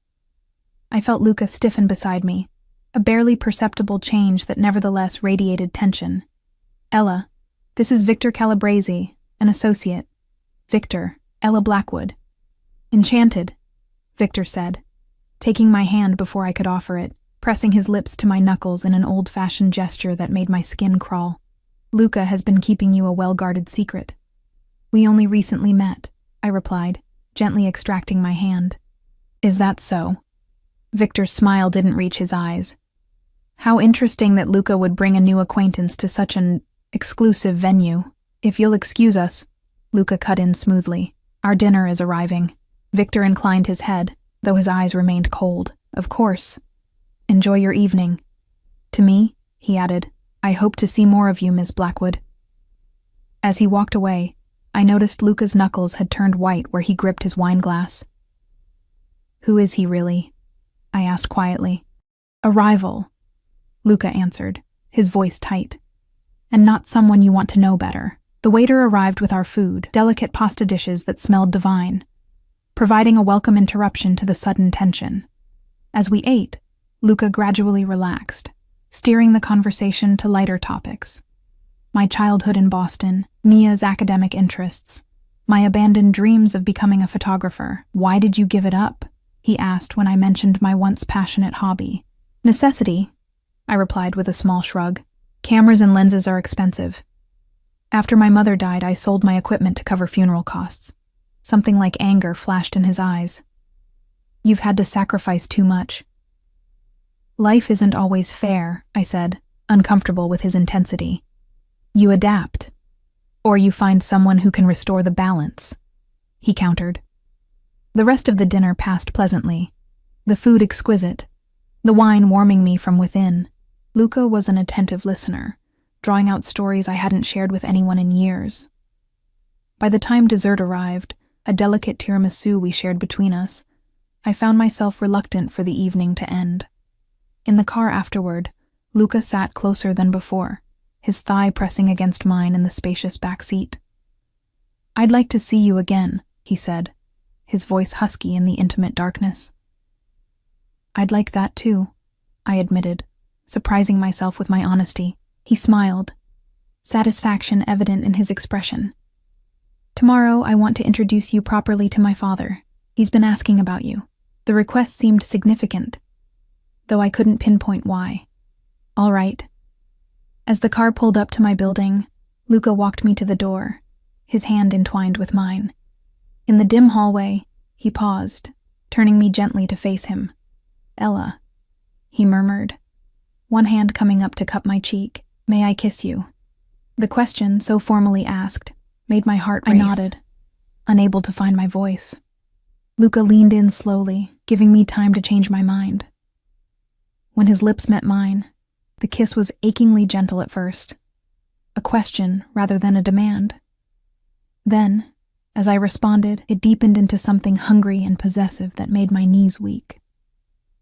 Speaker 1: I felt Luca stiffen beside me, a barely perceptible change that nevertheless radiated tension. Ella, this is Victor Calabrese, an associate. Victor, Ella Blackwood. Enchanted, Victor said, taking my hand before I could offer it, pressing his lips to my knuckles in an old-fashioned gesture that made my skin crawl. Luca has been keeping you a well-guarded secret. We only recently met, I replied, gently extracting my hand. Is that so? Victor's smile didn't reach his eyes. How interesting that Luca would bring a new acquaintance to such an exclusive venue. If you'll excuse us, Luca cut in smoothly. Our dinner is arriving. Victor inclined his head, though his eyes remained cold. Of course. Enjoy your evening. To me, he added, I hope to see more of you, Miss Blackwood. As he walked away, I noticed Luca's knuckles had turned white where he gripped his wine glass. Who is he really? I asked quietly. A rival, Luca answered, his voice tight. And not someone you want to know better. The waiter arrived with our food, delicate pasta dishes that smelled divine, providing a welcome interruption to the sudden tension. As we ate, Luca gradually relaxed, steering the conversation to lighter topics. My childhood in Boston, Mia's academic interests, my abandoned dreams of becoming a photographer. Why did you give it up? He asked when I mentioned my once passionate hobby. Necessity, I replied with a small shrug. Cameras and lenses are expensive. After my mother died, I sold my equipment to cover funeral costs. Something like anger flashed in his eyes. You've had to sacrifice too much. Life isn't always fair, I said, uncomfortable with his intensity. You adapt. Or you find someone who can restore the balance, he countered. The rest of the dinner passed pleasantly, the food exquisite, the wine warming me from within. Luca was an attentive listener, drawing out stories I hadn't shared with anyone in years. By the time dessert arrived, a delicate tiramisu we shared between us, I found myself reluctant for the evening to end. In the car afterward, Luca sat closer than before, his thigh pressing against mine in the spacious back seat. I'd like to see you again, he said, his voice husky in the intimate darkness. I'd like that too, I admitted, surprising myself with my honesty. He smiled, satisfaction evident in his expression. Tomorrow I want to introduce you properly to my father. He's been asking about you. The request seemed significant, though I couldn't pinpoint why. All right. As the car pulled up to my building, Luca walked me to the door, his hand entwined with mine. In the dim hallway, he paused, turning me gently to face him. "Ella," he murmured, one hand coming up to cup my cheek. "May I kiss you?" The question, so formally asked, made my heart race. I nodded, unable to find my voice. Luca leaned in slowly, giving me time to change my mind. When his lips met mine, the kiss was achingly gentle at first, a question rather than a demand. Then, as I responded, it deepened into something hungry and possessive that made my knees weak.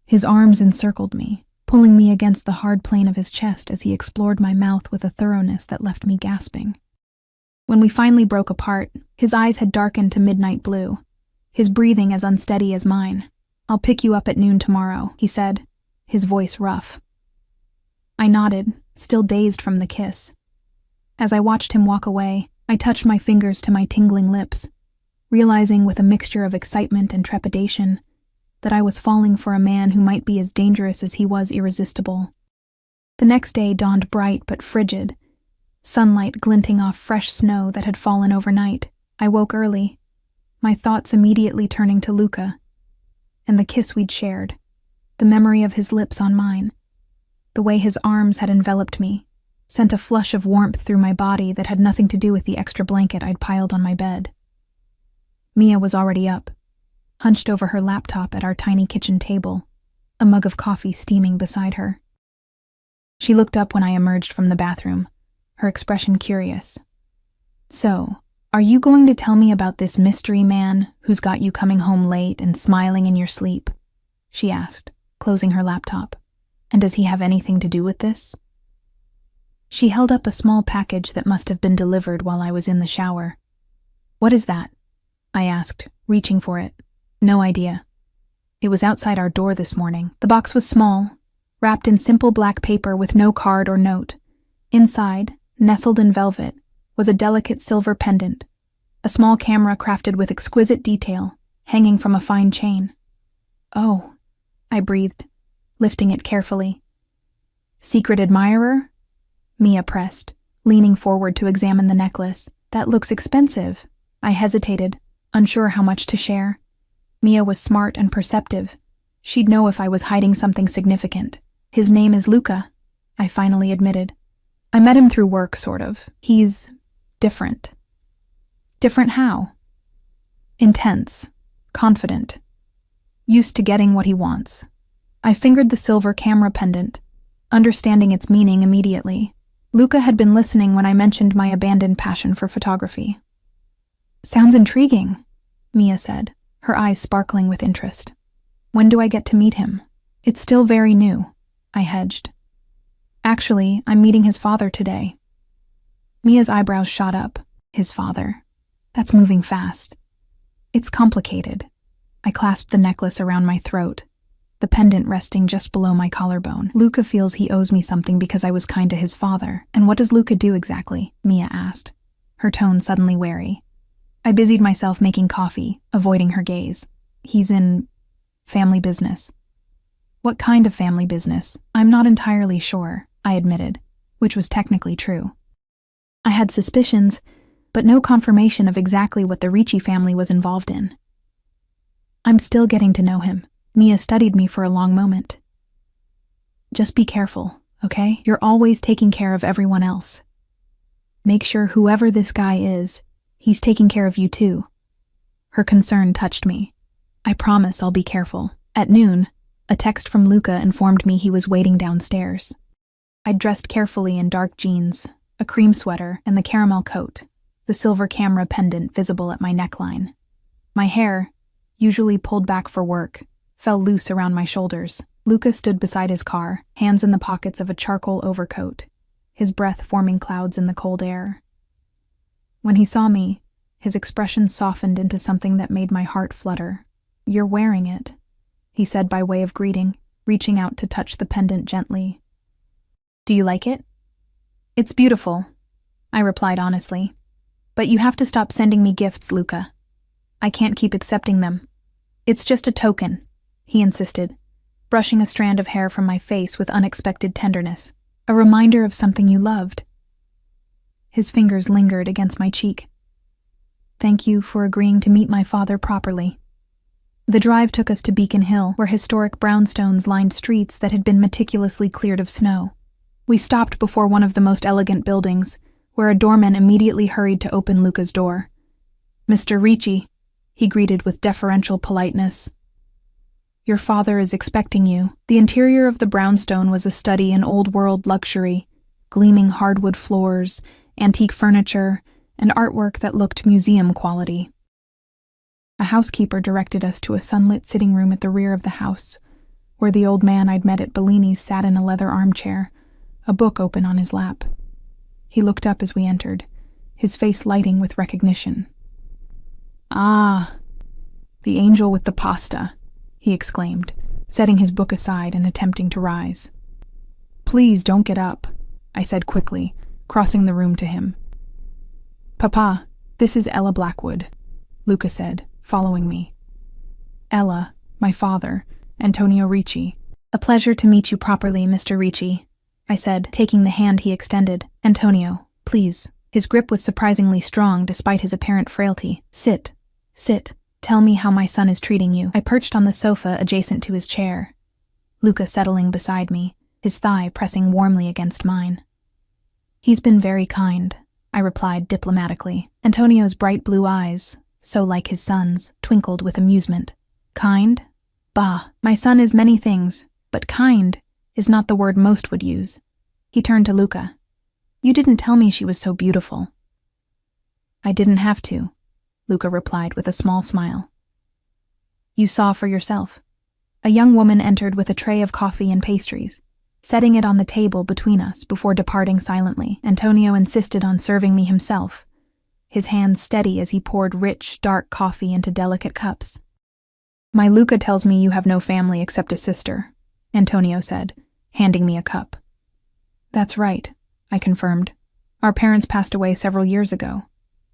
Speaker 1: His arms encircled me, pulling me against the hard plane of his chest as he explored my mouth with a thoroughness that left me gasping. When we finally broke apart, his eyes had darkened to midnight blue, his breathing as unsteady as mine. "I'll pick you up at noon tomorrow," he said, his voice rough. I nodded, still dazed from the kiss. As I watched him walk away, I touched my fingers to my tingling lips, realizing with a mixture of excitement and trepidation that I was falling for a man who might be as dangerous as he was irresistible. The next day dawned bright but frigid, sunlight glinting off fresh snow that had fallen overnight. I woke early, my thoughts immediately turning to Luca and the kiss we'd shared, the memory of his lips on mine. The way his arms had enveloped me sent a flush of warmth through my body that had nothing to do with the extra blanket I'd piled on my bed. Mia was already up, hunched over her laptop at our tiny kitchen table, a mug of coffee steaming beside her. She looked up when I emerged from the bathroom, her expression curious. "So, are you going to tell me about this mystery man who's got you coming home late and smiling in your sleep?" she asked, closing her laptop. "And does he have anything to do with this?" She held up a small package that must have been delivered while I was in the shower. "What is that?" I asked, reaching for it. "No idea. It was outside our door this morning." The box was small, wrapped in simple black paper with no card or note. Inside, nestled in velvet, was a delicate silver pendant, a small camera crafted with exquisite detail, hanging from a fine chain. "Oh," I breathed, lifting it carefully. "Secret admirer?" Mia pressed, leaning forward to examine the necklace. "That looks expensive." I hesitated, unsure how much to share. Mia was smart and perceptive. She'd know if I was hiding something significant. "His name is Luca," I finally admitted. "I met him through work, sort of. He's different." "Different how?" "Intense, confident, used to getting what he wants." I fingered the silver camera pendant, understanding its meaning immediately. Luca had been listening when I mentioned my abandoned passion for photography. "Sounds intriguing," Mia said, her eyes sparkling with interest. "When do I get to meet him?" "It's still very new," I hedged. "Actually, I'm meeting his father today." Mia's eyebrows shot up. "His father? That's moving fast." "It's complicated." I clasped the necklace around my throat, the pendant resting just below my collarbone. "Luca feels he owes me something because I was kind to his father." "And what does Luca do exactly?" Mia asked, her tone suddenly wary. I busied myself making coffee, avoiding her gaze. "He's in family business." "What kind of family business?" "I'm not entirely sure," I admitted, which was technically true. I had suspicions, but no confirmation of exactly what the Ricci family was involved in. "I'm still getting to know him." Mia studied me for a long moment. "Just be careful, okay? You're always taking care of everyone else. Make sure whoever this guy is, he's taking care of you too." Her concern touched me. "I promise I'll be careful." At noon, a text from Luca informed me he was waiting downstairs. I'd dressed carefully in dark jeans, a cream sweater, and the caramel coat, the silver camera pendant visible at my neckline. My hair, usually pulled back for work, fell loose around my shoulders. Luca stood beside his car, hands in the pockets of a charcoal overcoat, his breath forming clouds in the cold air. When he saw me, his expression softened into something that made my heart flutter. "You're wearing it," he said by way of greeting, reaching out to touch the pendant gently. "Do you like it?" "It's beautiful," I replied honestly. "But you have to stop sending me gifts, Luca. I can't keep accepting them." "It's just a token," he insisted, brushing a strand of hair from my face with unexpected tenderness. "A reminder of something you loved." His fingers lingered against my cheek. "Thank you for agreeing to meet my father properly." The drive took us to Beacon Hill, where historic brownstones lined streets that had been meticulously cleared of snow. We stopped before one of the most elegant buildings, where a doorman immediately hurried to open Luca's door. "Mr. Ricci," he greeted with deferential politeness. "Your father is expecting you." The interior of the brownstone was a study in old-world luxury, gleaming hardwood floors, antique furniture, and artwork that looked museum quality. A housekeeper directed us to a sunlit sitting room at the rear of the house, where the old man I'd met at Bellini's sat in a leather armchair, a book open on his lap. He looked up as we entered, his face lighting with recognition. "Ah, the angel with the pasta," he exclaimed, setting his book aside and attempting to rise. "Please don't get up," I said quickly, crossing the room to him. "Papa, this is Ella Blackwood," Luca said, following me. "Ella, my father, Antonio Ricci." "A pleasure to meet you properly, Mr. Ricci," I said, taking the hand he extended. "Antonio, please." His grip was surprisingly strong despite his apparent frailty. Sit. Tell me how my son is treating you." I perched on the sofa adjacent to his chair, Luca settling beside me, his thigh pressing warmly against mine. "He's been very kind," I replied diplomatically. Antonio's bright blue eyes, so like his son's, twinkled with amusement. "Kind? Bah, my son is many things, but kind is not the word most would use." He turned to Luca. "You didn't tell me she was so beautiful." "I didn't have to," Luca replied with a small smile. "You saw for yourself." A young woman entered with a tray of coffee and pastries, setting it on the table between us before departing silently. Antonio insisted on serving me himself, his hands steady as he poured rich, dark coffee into delicate cups. "My Luca tells me you have no family except a sister," Antonio said, handing me a cup. "That's right," I confirmed. "Our parents passed away several years ago."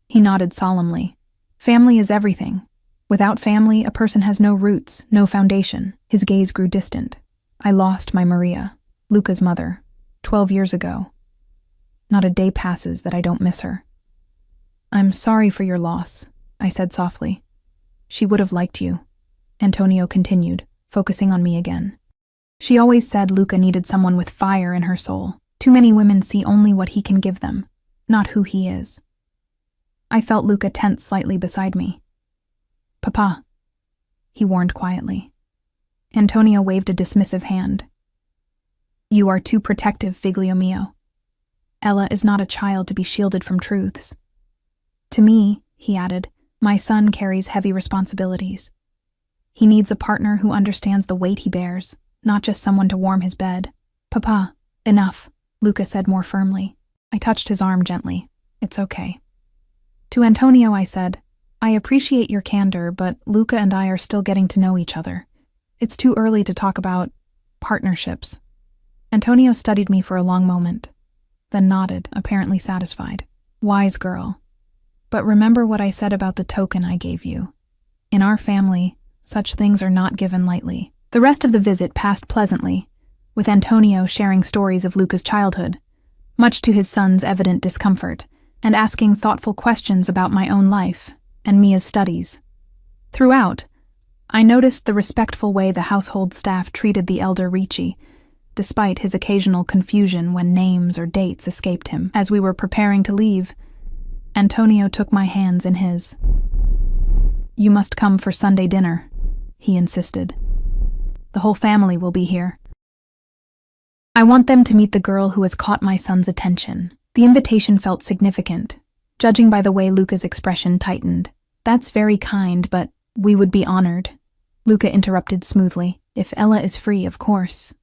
Speaker 1: He nodded solemnly. "Family is everything. Without family, a person has no roots, no foundation." His gaze grew distant. "I lost my Maria, Luca's mother, 12 years ago. Not a day passes that I don't miss her." "I'm sorry for your loss," I said softly. "She would have liked you," Antonio continued, focusing on me again. "She always said Luca needed someone with fire in her soul. Too many women see only what he can give them, not who he is." I felt Luca tense slightly beside me. "Papa," he warned quietly. Antonio waved a dismissive hand. "You are too protective, figlio mio. Ella is not a child to be shielded from truths. To me," he added, "my son carries heavy responsibilities. He needs a partner who understands the weight he bears, not just someone to warm his bed." "Papa, enough," Luca said more firmly. I touched his arm gently. "It's okay." To Antonio I said, "I appreciate your candor, but Luca and I are still getting to know each other. It's too early to talk about partnerships." Antonio studied me for a long moment, then nodded, apparently satisfied. "Wise girl. But remember what I said about the token I gave you. In our family, such things are not given lightly." The rest of the visit passed pleasantly, with Antonio sharing stories of Luca's childhood, much to his son's evident discomfort, and asking thoughtful questions about my own life and Mia's studies. Throughout, I noticed the respectful way the household staff treated the elder Ricci, despite his occasional confusion when names or dates escaped him. As we were preparing to leave, Antonio took my hands in his. "You must come for Sunday dinner," he insisted. "The whole family will be here. I want them to meet the girl who has caught my son's attention." The invitation felt significant, judging by the way Luca's expression tightened. "That's very kind, but we would be honored," Luca interrupted smoothly. "If Ella is free, of course."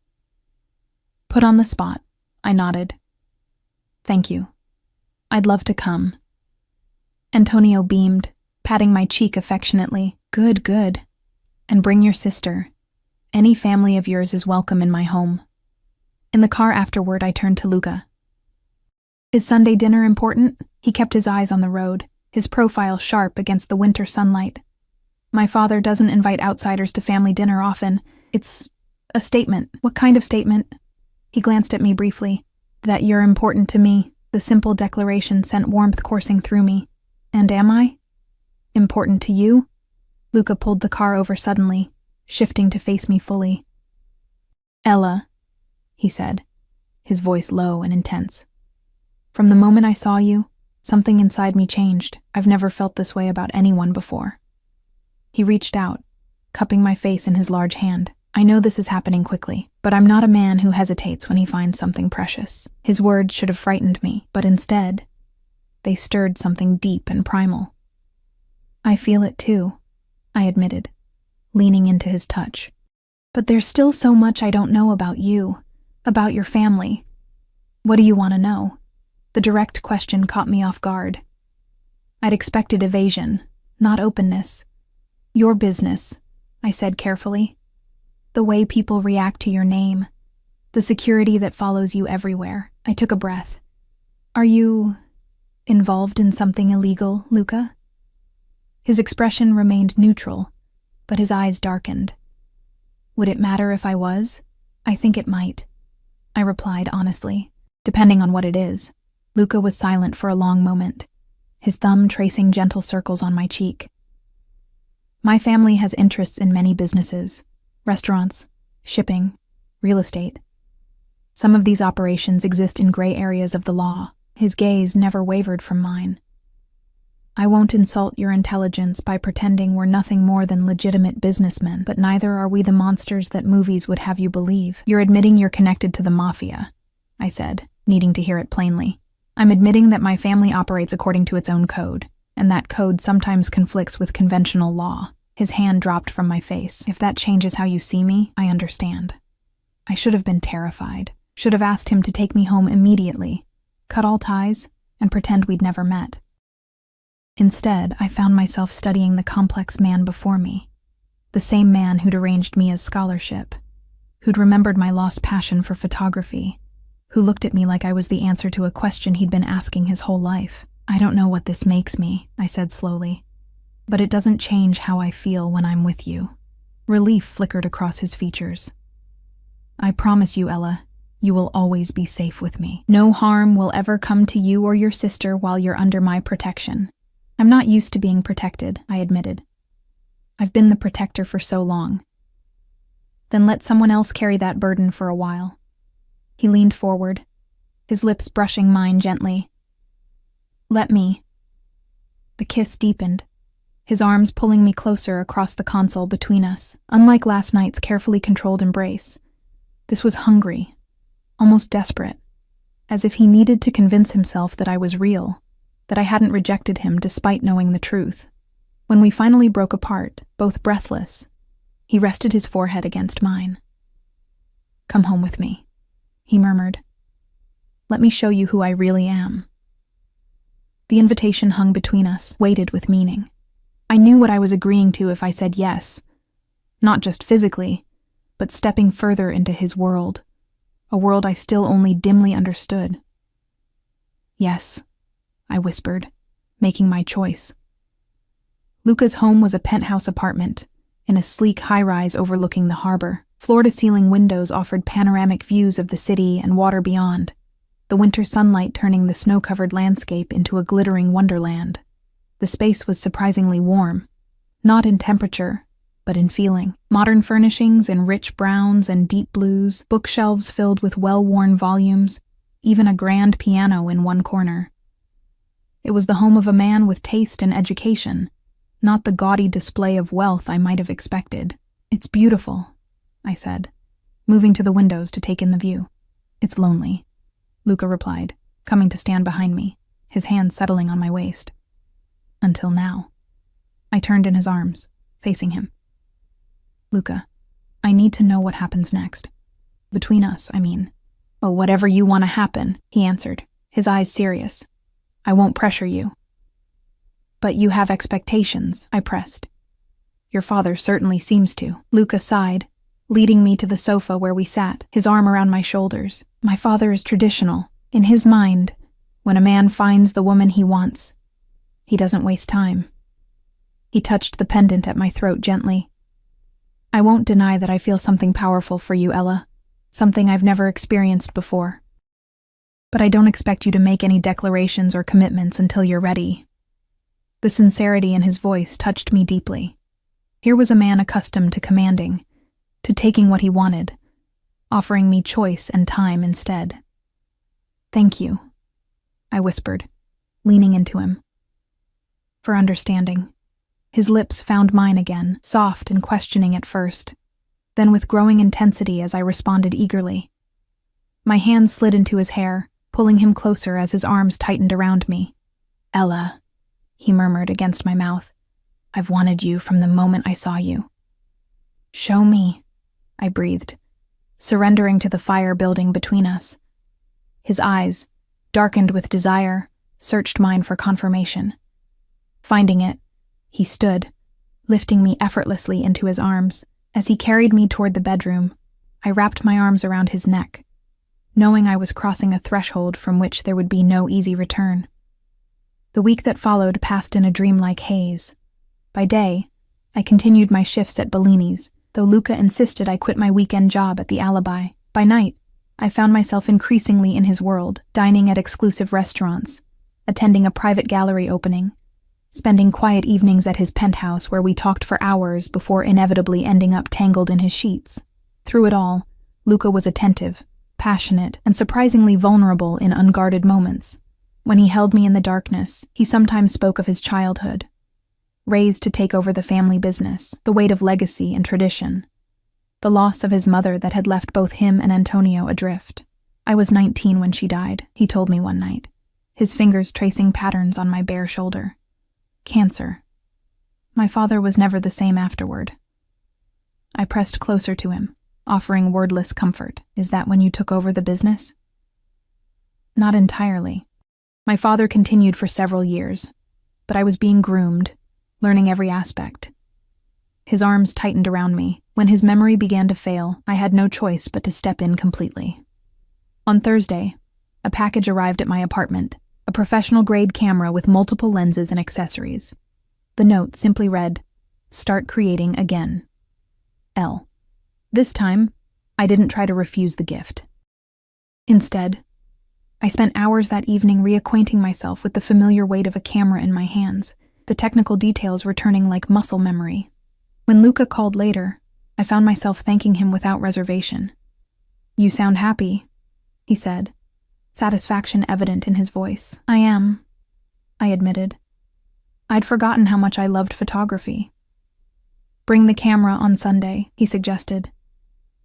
Speaker 1: Put on the spot, I nodded. "Thank you. I'd love to come." Antonio beamed, patting my cheek affectionately. Good. And bring your sister. Any family of yours is welcome in my home." In the car afterward, I turned to Luca. "Is Sunday dinner important?" He kept his eyes on the road, his profile sharp against the winter sunlight. "My father doesn't invite outsiders to family dinner often. It's a statement." "What kind of statement?" He glanced at me briefly. "That you're important to me." The simple declaration sent warmth coursing through me. "And am I? Important to you?" Luca pulled the car over suddenly, shifting to face me fully. "Ella," he said, his voice low and intense. "From the moment I saw you, something inside me changed. I've never felt this way about anyone before." He reached out, cupping my face in his large hand. "I know this is happening quickly, but I'm not a man who hesitates when he finds something precious." His words should have frightened me, but instead, they stirred something deep and primal. "I feel it too," I admitted, leaning into his touch. "But there's still so much I don't know about you, about your family. What do you want to know?" The direct question caught me off guard. I'd expected evasion, not openness. "Your business," I said carefully. "The way people react to your name. The security that follows you everywhere." I took a breath. "Are you involved in something illegal, Luca?" His expression remained neutral, but his eyes darkened. "Would it matter if I was?" "I think it might," I replied honestly, "depending on what it is." Luca was silent for a long moment, his thumb tracing gentle circles on my cheek. "My family has interests in many businesses, restaurants, shipping, real estate. Some of these operations exist in gray areas of the law." His gaze never wavered from mine. "I won't insult your intelligence by pretending we're nothing more than legitimate businessmen, but neither are we the monsters that movies would have you believe." "You're admitting you're connected to the Mafia," I said, needing to hear it plainly. "I'm admitting that my family operates according to its own code, and that code sometimes conflicts with conventional law." His hand dropped from my face. "If that changes how you see me, I understand." I should have been terrified, should have asked him to take me home immediately, cut all ties, and pretend we'd never met. Instead, I found myself studying the complex man before me, the same man who'd arranged me as scholarship, who'd remembered my lost passion for photography, who looked at me like I was the answer to a question he'd been asking his whole life. "I don't know what this makes me," I said slowly, "but it doesn't change how I feel when I'm with you." Relief flickered across his features. "I promise you, Ella, you will always be safe with me. No harm will ever come to you or your sister while you're under my protection." "I'm not used to being protected," I admitted. "I've been the protector for so long." "Then let someone else carry that burden for a while." He leaned forward, his lips brushing mine gently. "Let me." The kiss deepened, his arms pulling me closer across the console between us. Unlike last night's carefully controlled embrace, this was hungry, almost desperate, as if he needed to convince himself that I was real, that I hadn't rejected him despite knowing the truth. When we finally broke apart, both breathless, he rested his forehead against mine. "Come home with me," he murmured. "Let me show you who I really am." The invitation hung between us, weighted with meaning. I knew what I was agreeing to if I said yes, not just physically, but stepping further into his world, a world I still only dimly understood. "Yes," I whispered, making my choice. Luca's home was a penthouse apartment, in a sleek high-rise overlooking the harbor. Floor-to-ceiling windows offered panoramic views of the city and water beyond, the winter sunlight turning the snow-covered landscape into a glittering wonderland. The space was surprisingly warm, not in temperature, but in feeling. Modern furnishings in rich browns and deep blues, bookshelves filled with well-worn volumes, even a grand piano in one corner. It was the home of a man with taste and education, not the gaudy display of wealth I might have expected. "It's beautiful," I said, moving to the windows to take in the view. "It's lonely," Luca replied, coming to stand behind me, his hand settling on my waist. "Until now." I turned in his arms, facing him. "Luca, I need to know what happens next. Between us, I mean." "Oh, whatever you want to happen," he answered, his eyes serious. "I won't pressure you." "But you have expectations," I pressed. "Your father certainly seems to." Luca sighed, leading me to the sofa where we sat, his arm around my shoulders. "My father is traditional. In his mind, when a man finds the woman he wants, he doesn't waste time." He touched the pendant at my throat gently. "I won't deny that I feel something powerful for you, Ella, something I've never experienced before. But I don't expect you to make any declarations or commitments until you're ready." The sincerity in his voice touched me deeply. Here was a man accustomed to commanding, to taking what he wanted, offering me choice and time instead. "Thank you," I whispered, leaning into him. For understanding. His lips found mine again, soft and questioning at first, then with growing intensity as I responded eagerly. My hand slid into his hair, pulling him closer as his arms tightened around me. "Ella," he murmured against my mouth, "I've wanted you from the moment I saw you." "Show me," I breathed, surrendering to the fire building between us. His eyes, darkened with desire, searched mine for confirmation. Finding it, he stood, lifting me effortlessly into his arms. As he carried me toward the bedroom, I wrapped my arms around his neck, knowing I was crossing a threshold from which there would be no easy return. The week that followed passed in a dreamlike haze. By day, I continued my shifts at Bellini's, though Luca insisted I quit my weekend job at the Alibi. By night, I found myself increasingly in his world, dining at exclusive restaurants, attending a private gallery opening, spending quiet evenings at his penthouse where we talked for hours before inevitably ending up tangled in his sheets. Through it all, Luca was attentive, passionate, and surprisingly vulnerable in unguarded moments. When he held me in the darkness, he sometimes spoke of his childhood, raised to take over the family business, the weight of legacy and tradition, the loss of his mother that had left both him and Antonio adrift. "I was 19 when she died," he told me one night, his fingers tracing patterns on my bare shoulder. "Cancer. My father was never the same afterward." I pressed closer to him, offering wordless comfort. "Is that when you took over the business?" "Not entirely. My father continued for several years, but I was being groomed, learning every aspect." His arms tightened around me. When his memory began to fail, I had no choice but to step in completely. On Thursday, a package arrived at my apartment, a professional-grade camera with multiple lenses and accessories. The note simply read, "Start creating again. L." This time, I didn't try to refuse the gift. Instead, I spent hours that evening reacquainting myself with the familiar weight of a camera in my hands, the technical details returning like muscle memory. When Luca called later, I found myself thanking him without reservation. "You sound happy," he said, satisfaction evident in his voice. "I am," I admitted. I'd forgotten how much I loved photography. "Bring the camera on Sunday," he suggested.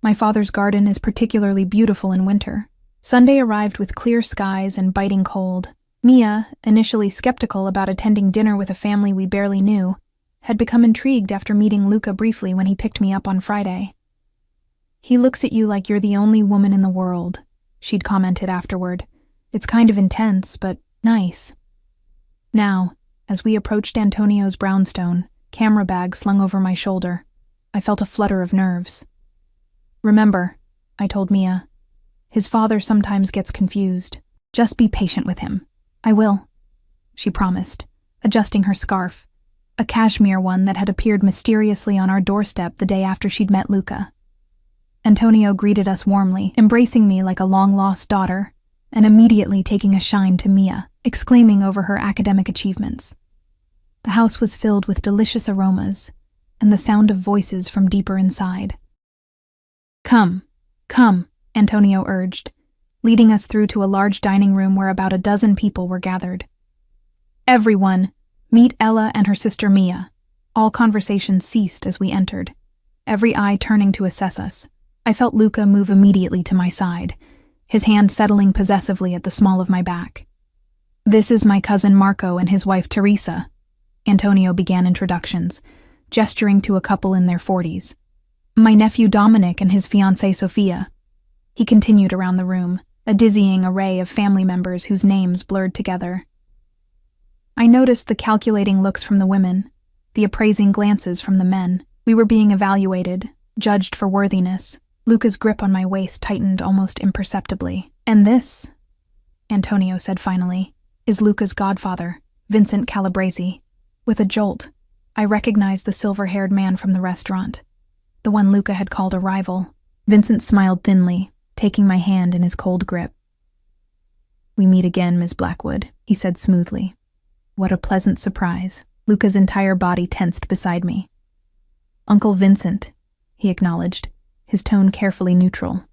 Speaker 1: "My father's garden is particularly beautiful in winter." Sunday arrived with clear skies and biting cold. Mia, initially skeptical about attending dinner with a family we barely knew, had become intrigued after meeting Luca briefly when he picked me up on Friday. "He looks at you like you're the only woman in the world," she'd commented afterward. "It's kind of intense, but nice." Now, as we approached Antonio's brownstone, camera bag slung over my shoulder, I felt a flutter of nerves. "Remember," I told Mia, "his father sometimes gets confused. Just be patient with him." "I will," she promised, adjusting her scarf, a cashmere one that had appeared mysteriously on our doorstep the day after she'd met Luca. Antonio greeted us warmly, embracing me like a long-lost daughter, and immediately taking a shine to Mia, exclaiming over her academic achievements. The house was filled with delicious aromas, and the sound of voices from deeper inside. Come," Antonio urged, leading us through to a large dining room where about a dozen people were gathered. "Everyone, meet Ella and her sister Mia." All conversation ceased as we entered, every eye turning to assess us. I felt Luca move immediately to my side, his hand settling possessively at the small of my back. "This is my cousin Marco and his wife Teresa," Antonio began introductions, gesturing to a couple in their 40s. "My nephew Dominic and his fiancée Sophia." He continued around the room, a dizzying array of family members whose names blurred together. I noticed the calculating looks from the women, the appraising glances from the men. We were being evaluated, judged for worthiness. Luca's grip on my waist tightened almost imperceptibly. "And this," Antonio said finally, "is Luca's godfather, Vincent Calabresi." With a jolt, I recognized the silver-haired man from the restaurant, the one Luca had called a rival. Vincent smiled thinly, taking my hand in his cold grip. "We meet again, Miss Blackwood," he said smoothly. "What a pleasant surprise." Luca's entire body tensed beside me. Uncle Vincent, he acknowledged, his tone carefully neutral.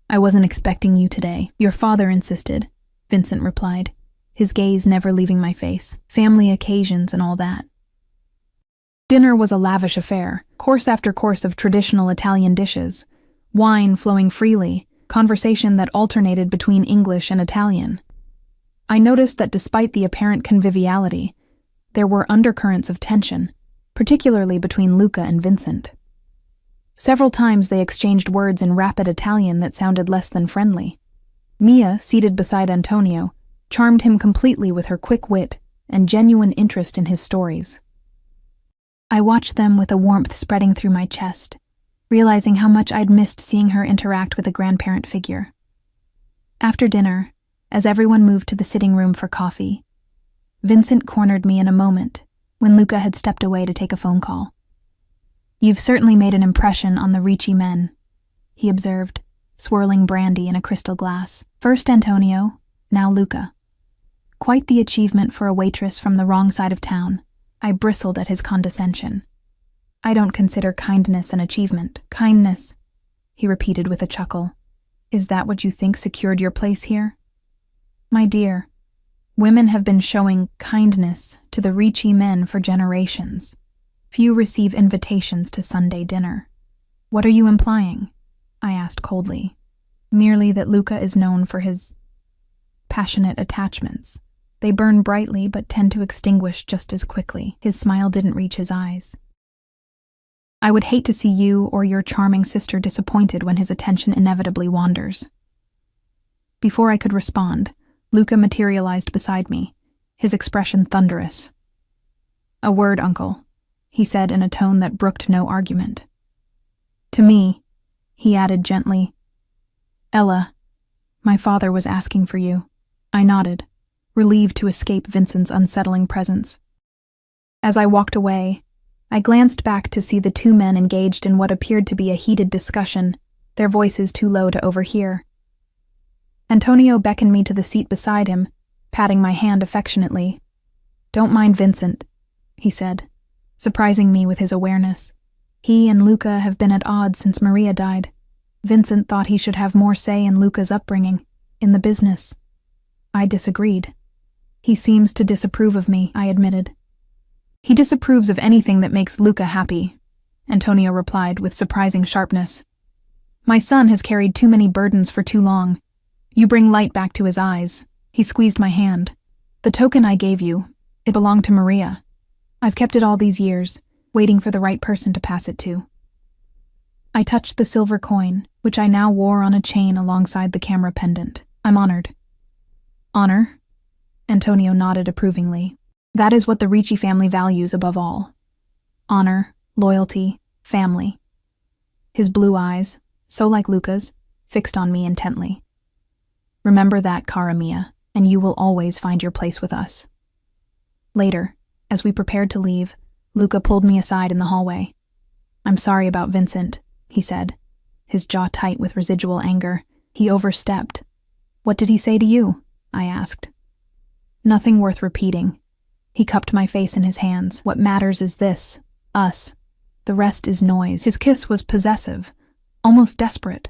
Speaker 1: I wasn't expecting you today. Your father insisted, Vincent replied, his gaze never leaving my face. Family occasions and all that. Dinner was a lavish affair, course after course of traditional Italian dishes, wine flowing freely, conversation that alternated between English and Italian. I noticed that despite the apparent conviviality, there were undercurrents of tension, particularly between Luca and Vincent. Several times they exchanged words in rapid Italian that sounded less than friendly. Mia, seated beside Antonio, charmed him completely with her quick wit and genuine interest in his stories. I watched them with a warmth spreading through my chest, realizing how much I'd missed seeing her interact with a grandparent figure. After dinner, as everyone moved to the sitting room for coffee, Vincent cornered me in a moment when Luca had stepped away to take a phone call. You've certainly made an impression on the Ricci men, he observed, swirling brandy in a crystal glass. First Antonio, now Luca. Quite the achievement for a waitress from the wrong side of town. I bristled at his condescension. I don't consider kindness an achievement. Kindness, he repeated with a chuckle. Is that what you think secured your place here? My dear, women have been showing kindness to the Ricci men for generations. Few receive invitations to Sunday dinner. What are you implying? I asked coldly. Merely that Luca is known for his passionate attachments. They burn brightly but tend to extinguish just as quickly. His smile didn't reach his eyes. I would hate to see you or your charming sister disappointed when his attention inevitably wanders. Before I could respond, Luca materialized beside me, his expression thunderous. A word, uncle, he said in a tone that brooked no argument. To me, he added gently, Ella, my father was asking for you. I nodded, relieved to escape Vincent's unsettling presence. As I walked away, I glanced back to see the two men engaged in what appeared to be a heated discussion, their voices too low to overhear. Antonio beckoned me to the seat beside him, patting my hand affectionately. Don't mind Vincent, he said, surprising me with his awareness. He and Luca have been at odds since Maria died. Vincent thought he should have more say in Luca's upbringing, in the business. I disagreed. He seems to disapprove of me, I admitted. He disapproves of anything that makes Luca happy, Antonio replied with surprising sharpness. My son has carried too many burdens for too long. You bring light back to his eyes. He squeezed my hand. The token I gave you, it belonged to Maria. I've kept it all these years, waiting for the right person to pass it to. I touched the silver coin, which I now wore on a chain alongside the camera pendant. I'm honored. Honor? Antonio nodded approvingly. That is what the Ricci family values above all. Honor, loyalty, family. His blue eyes, so like Luca's, fixed on me intently. Remember that, cara mia, and you will always find your place with us. Later, as we prepared to leave, Luca pulled me aside in the hallway. I'm sorry about Vincent, he said, his jaw tight with residual anger. He overstepped. What did he say to you? I asked. Nothing worth repeating. He cupped my face in his hands. What matters is this, us. The rest is noise. His kiss was possessive, almost desperate,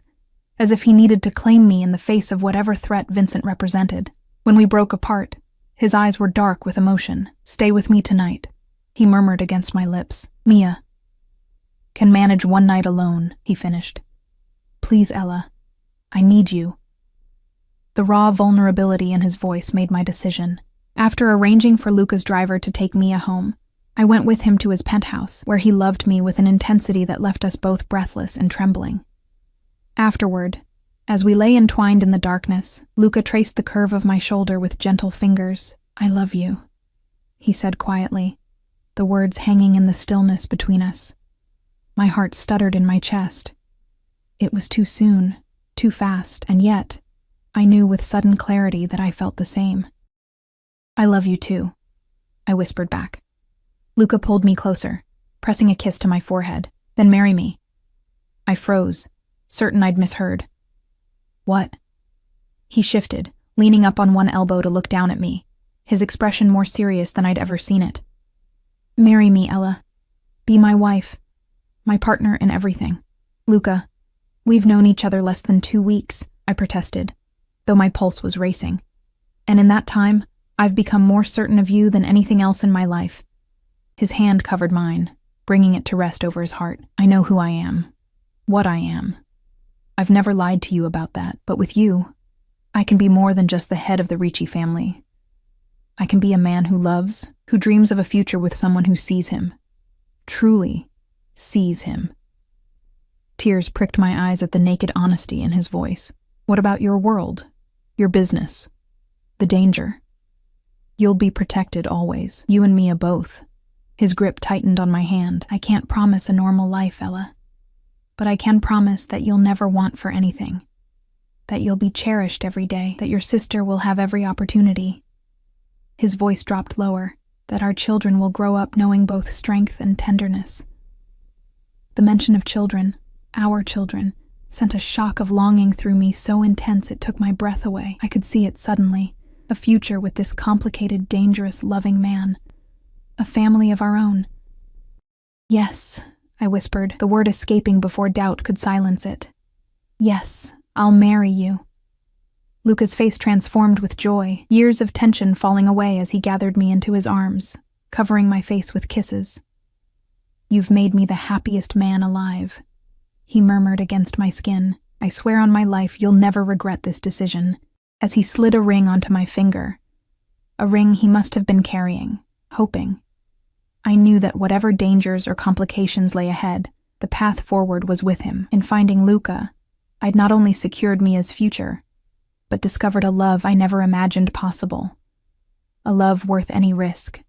Speaker 1: as if he needed to claim me in the face of whatever threat Vincent represented. When we broke apart, his eyes were dark with emotion. Stay with me tonight, he murmured against my lips. Mia can manage one night alone, he finished. Please, Ella, I need you. The raw vulnerability in his voice made my decision. After arranging for Luca's driver to take Mia home, I went with him to his penthouse, where he loved me with an intensity that left us both breathless and trembling. Afterward, as we lay entwined in the darkness, Luca traced the curve of my shoulder with gentle fingers. I love you, he said quietly, the words hanging in the stillness between us. My heart stuttered in my chest. It was too soon, too fast, and yet, I knew with sudden clarity that I felt the same. I love you too, I whispered back. Luca pulled me closer, pressing a kiss to my forehead. Then marry me. I froze, certain I'd misheard. What? He shifted, leaning up on one elbow to look down at me, his expression more serious than I'd ever seen it. Marry me, Ella. Be my wife. My partner in everything. Luca, we've known each other less than 2 weeks, I protested, though my pulse was racing. And in that time, I've become more certain of you than anything else in my life. His hand covered mine, bringing it to rest over his heart. I know who I am, what I am. I've never lied to you about that, but with you, I can be more than just the head of the Ricci family. I can be a man who loves, who dreams of a future with someone who sees him. Truly sees him. Tears pricked my eyes at the naked honesty in his voice. What about your world? Your business? The danger? You'll be protected always, you and Mia both. His grip tightened on my hand. I can't promise a normal life, Ella. But I can promise that you'll never want for anything. That you'll be cherished every day, that your sister will have every opportunity. His voice dropped lower, that our children will grow up knowing both strength and tenderness. The mention of children, our children, sent a shock of longing through me so intense it took my breath away. I could see it suddenly, a future with this complicated, dangerous, loving man. A family of our own. Yes, I whispered, the word escaping before doubt could silence it. Yes, I'll marry you. Luca's face transformed with joy, years of tension falling away as he gathered me into his arms, covering my face with kisses. You've made me the happiest man alive, he murmured against my skin. I swear on my life you'll never regret this decision, as he slid a ring onto my finger. A ring he must have been carrying, hoping. I knew that whatever dangers or complications lay ahead, the path forward was with him. In finding Luca, I'd not only secured Mia's future, but discovered a love I never imagined possible. A love worth any risk.